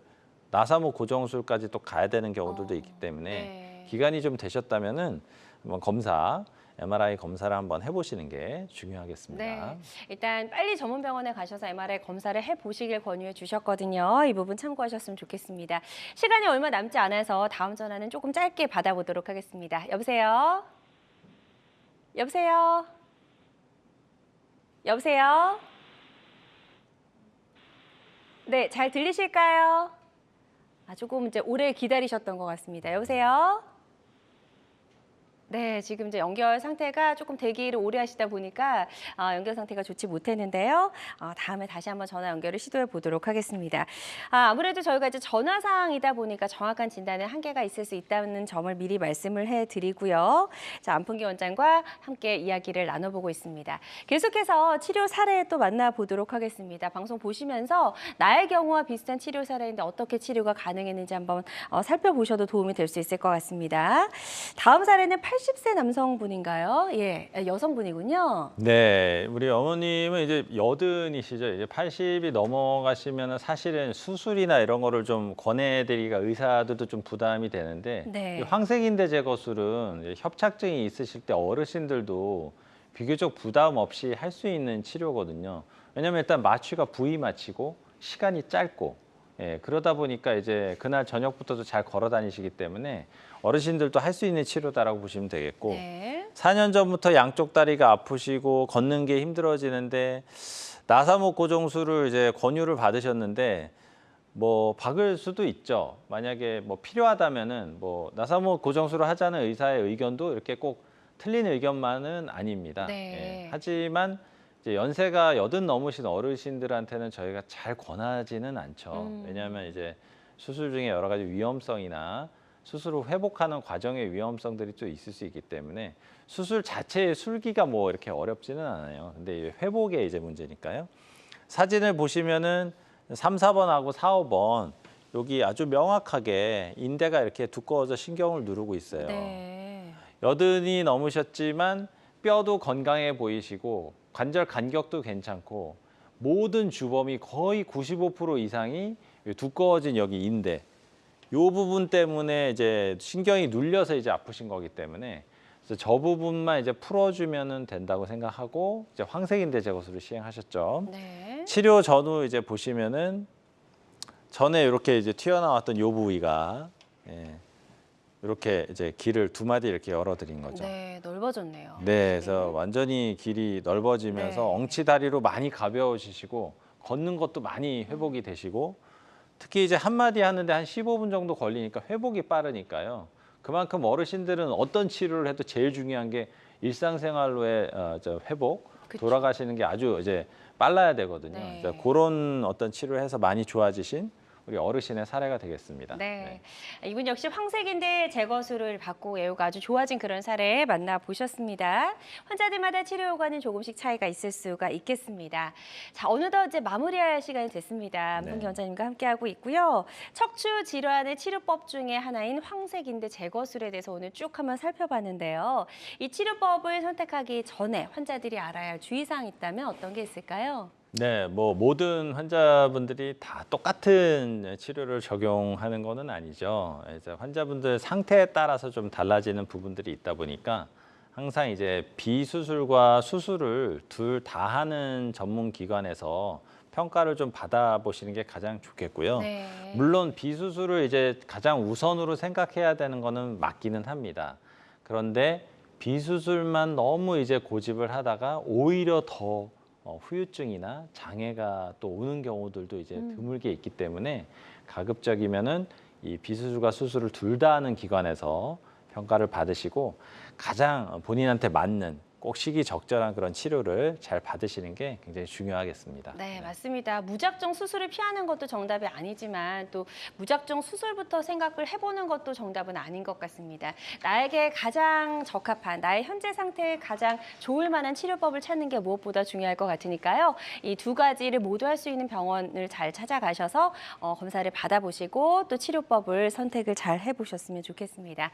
나사모 고정술까지 또 가야 되는 경우들도 있기 때문에 네. 기간이 좀 되셨다면은 한번 검사, MRI 검사를 한번 해보시는 게 중요하겠습니다. 네, 일단 빨리 전문 병원에 가셔서 MRI 검사를 해보시길 권유해 주셨거든요. 이 부분 참고하셨으면 좋겠습니다. 시간이 얼마 남지 않아서 다음 전화는 조금 짧게 받아보도록 하겠습니다. 여보세요? 여보세요? 여보세요? 네, 잘 들리실까요? 조금 이제 오래 기다리셨던 것 같습니다. 여보세요? 네, 지금 이제 연결 상태가 조금 대기를 오래 하시다 보니까 연결 상태가 좋지 못했는데요. 다음에 다시 한번 전화 연결을 시도해 보도록 하겠습니다. 아무래도 저희가 이제 전화상이다 보니까 정확한 진단에 한계가 있을 수 있다는 점을 미리 말씀을 해드리고요. 자, 안풍기 원장과 함께 이야기를 나눠보고 있습니다. 계속해서 치료 사례 또 만나보도록 하겠습니다. 방송 보시면서 나의 경우와 비슷한 치료 사례인데 어떻게 치료가 가능했는지 한번 살펴보셔도 도움이 될 수 있을 것 같습니다. 다음 사례는 80세 남성분인가요? 예, 여성분이군요. 네, 우리 어머님은 이제 여든이시죠. 이제 80이 넘어가시면 사실은 수술이나 이런 거를 좀 권해드리기가 의사들도 좀 부담이 되는데 네. 이 황색인대 제거술은 이제 협착증이 있으실 때 어르신들도 비교적 부담 없이 할 수 있는 치료거든요. 왜냐하면 일단 마취가 부위 마취고 시간이 짧고 그러다 보니까 이제 그날 저녁부터도 잘 걸어 다니시기 때문에 어르신들도 할 수 있는 치료다라고 보시면 되겠고 네. 4년 전부터 양쪽 다리가 아프시고 걷는 게 힘들어지는데 나사목 고정술을 이제 권유를 받으셨는데 뭐 박을 수도 있죠. 만약에 뭐 필요하다면은 뭐 나사목 고정술을 하자는 의사의 의견도 이렇게 꼭 틀린 의견만은 아닙니다. 네. 하지만 이제 연세가 80 넘으신 어르신들한테는 저희가 잘 권하지는 않죠. 왜냐하면 이제 수술 중에 여러 가지 위험성이나 수술 후 회복하는 과정의 위험성들이 또 있을 수 있기 때문에 수술 자체의 술기가 뭐 이렇게 어렵지는 않아요. 근데 이 회복의 이제 문제니까요. 사진을 보시면은 3, 4번하고 4, 5번 여기 아주 명확하게 인대가 이렇게 두꺼워져 신경을 누르고 있어요. 네. 여든이 넘으셨지만 뼈도 건강해 보이시고 관절 간격도 괜찮고 모든 주범이 거의 95% 이상이 두꺼워진 여기 인대 요 부분 때문에 이제 신경이 눌려서 이제 아프신 거기 때문에 그래서 저 부분만 이제 풀어주면은 된다고 생각하고 이제 황색인대 제거술을 시행하셨죠. 네. 치료 전후 이제 보시면은 전에 이렇게 이제 튀어나왔던 요 부위가 이렇게 이제 길을 2마디 이렇게 열어드린 거죠. 네, 넓어졌네요. 네, 그래서 완전히 길이 넓어지면서 네. 엉치 다리로 많이 가벼워지시고 걷는 것도 많이 회복이 되시고 특히 이제 한마디 하는데 한 15분 정도 걸리니까 회복이 빠르니까요. 그만큼 어르신들은 어떤 치료를 해도 제일 중요한 게 일상생활로의 회복, 그쵸. 돌아가시는 게 아주 이제 빨라야 되거든요. 네. 그래서 그런 어떤 치료를 해서 많이 좋아지신 우리 어르신의 사례가 되겠습니다. 네. 이분 역시 황색인대 제거술을 받고 애우가 아주 좋아진 그런 사례 만나보셨습니다. 환자들마다 치료 효과는 조금씩 차이가 있을 수가 있겠습니다. 자, 어느덧 이제 마무리할 시간이 됐습니다. 네. 안풍기 원장님과 함께하고 있고요. 척추 질환의 치료법 중에 하나인 황색인대 제거술에 대해서 오늘 쭉 한번 살펴봤는데요. 이 치료법을 선택하기 전에 환자들이 알아야 할 주의사항이 있다면 어떤 게 있을까요? 네, 뭐 모든 환자분들이 다 똑같은 치료를 적용하는 거는 아니죠. 이제 환자분들 상태에 따라서 좀 달라지는 부분들이 있다 보니까 항상 이제 비수술과 수술을 둘 다 하는 전문 기관에서 평가를 좀 받아보시는 게 가장 좋겠고요. 네. 물론 비수술을 이제 가장 우선으로 생각해야 되는 거는 맞기는 합니다. 그런데 비수술만 너무 이제 고집을 하다가 오히려 더 후유증이나 장애가 또 오는 경우들도 이제 드물게 있기 때문에 가급적이면은 이 비수술과 수술을 둘 다 하는 기관에서 평가를 받으시고 가장 본인한테 맞는 꼭 시기적절한 그런 치료를 잘 받으시는 게 굉장히 중요하겠습니다. 네, 맞습니다. 무작정 수술을 피하는 것도 정답이 아니지만 또 무작정 수술부터 생각을 해보는 것도 정답은 아닌 것 같습니다. 나에게 가장 적합한, 나의 현재 상태에 가장 좋을 만한 치료법을 찾는 게 무엇보다 중요할 것 같으니까요. 이 두 가지를 모두 할 수 있는 병원을 잘 찾아가셔서 검사를 받아보시고 또 치료법을 선택을 잘 해보셨으면 좋겠습니다.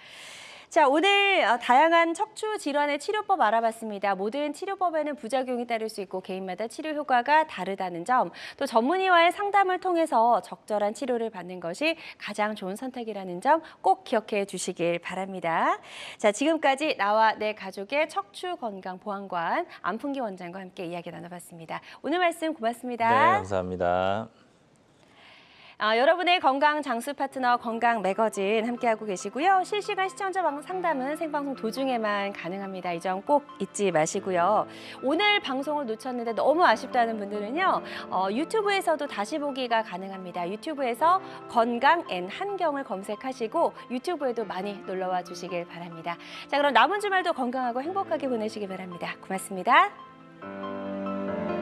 자, 오늘 다양한 척추 질환의 치료법 알아봤습니다. 모든 치료법에는 부작용이 따를 수 있고 개인마다 치료 효과가 다르다는 점, 또 전문의와의 상담을 통해서 적절한 치료를 받는 것이 가장 좋은 선택이라는 점 꼭 기억해 주시길 바랍니다. 자, 지금까지 나와 내 가족의 척추 건강 보안관 안풍기 원장과 함께 이야기 나눠봤습니다. 오늘 말씀 고맙습니다. 네, 감사합니다. 여러분의 건강 장수 파트너 건강 매거진 함께하고 계시고요. 실시간 시청자 상담은 생방송 도중에만 가능합니다. 이 점 꼭 잊지 마시고요. 오늘 방송을 놓쳤는데 너무 아쉽다는 분들은요. 유튜브에서도 다시 보기가 가능합니다. 유튜브에서 건강 앤 한경을 검색하시고 유튜브에도 많이 놀러와 주시길 바랍니다. 자, 그럼 남은 주말도 건강하고 행복하게 보내시기 바랍니다. 고맙습니다.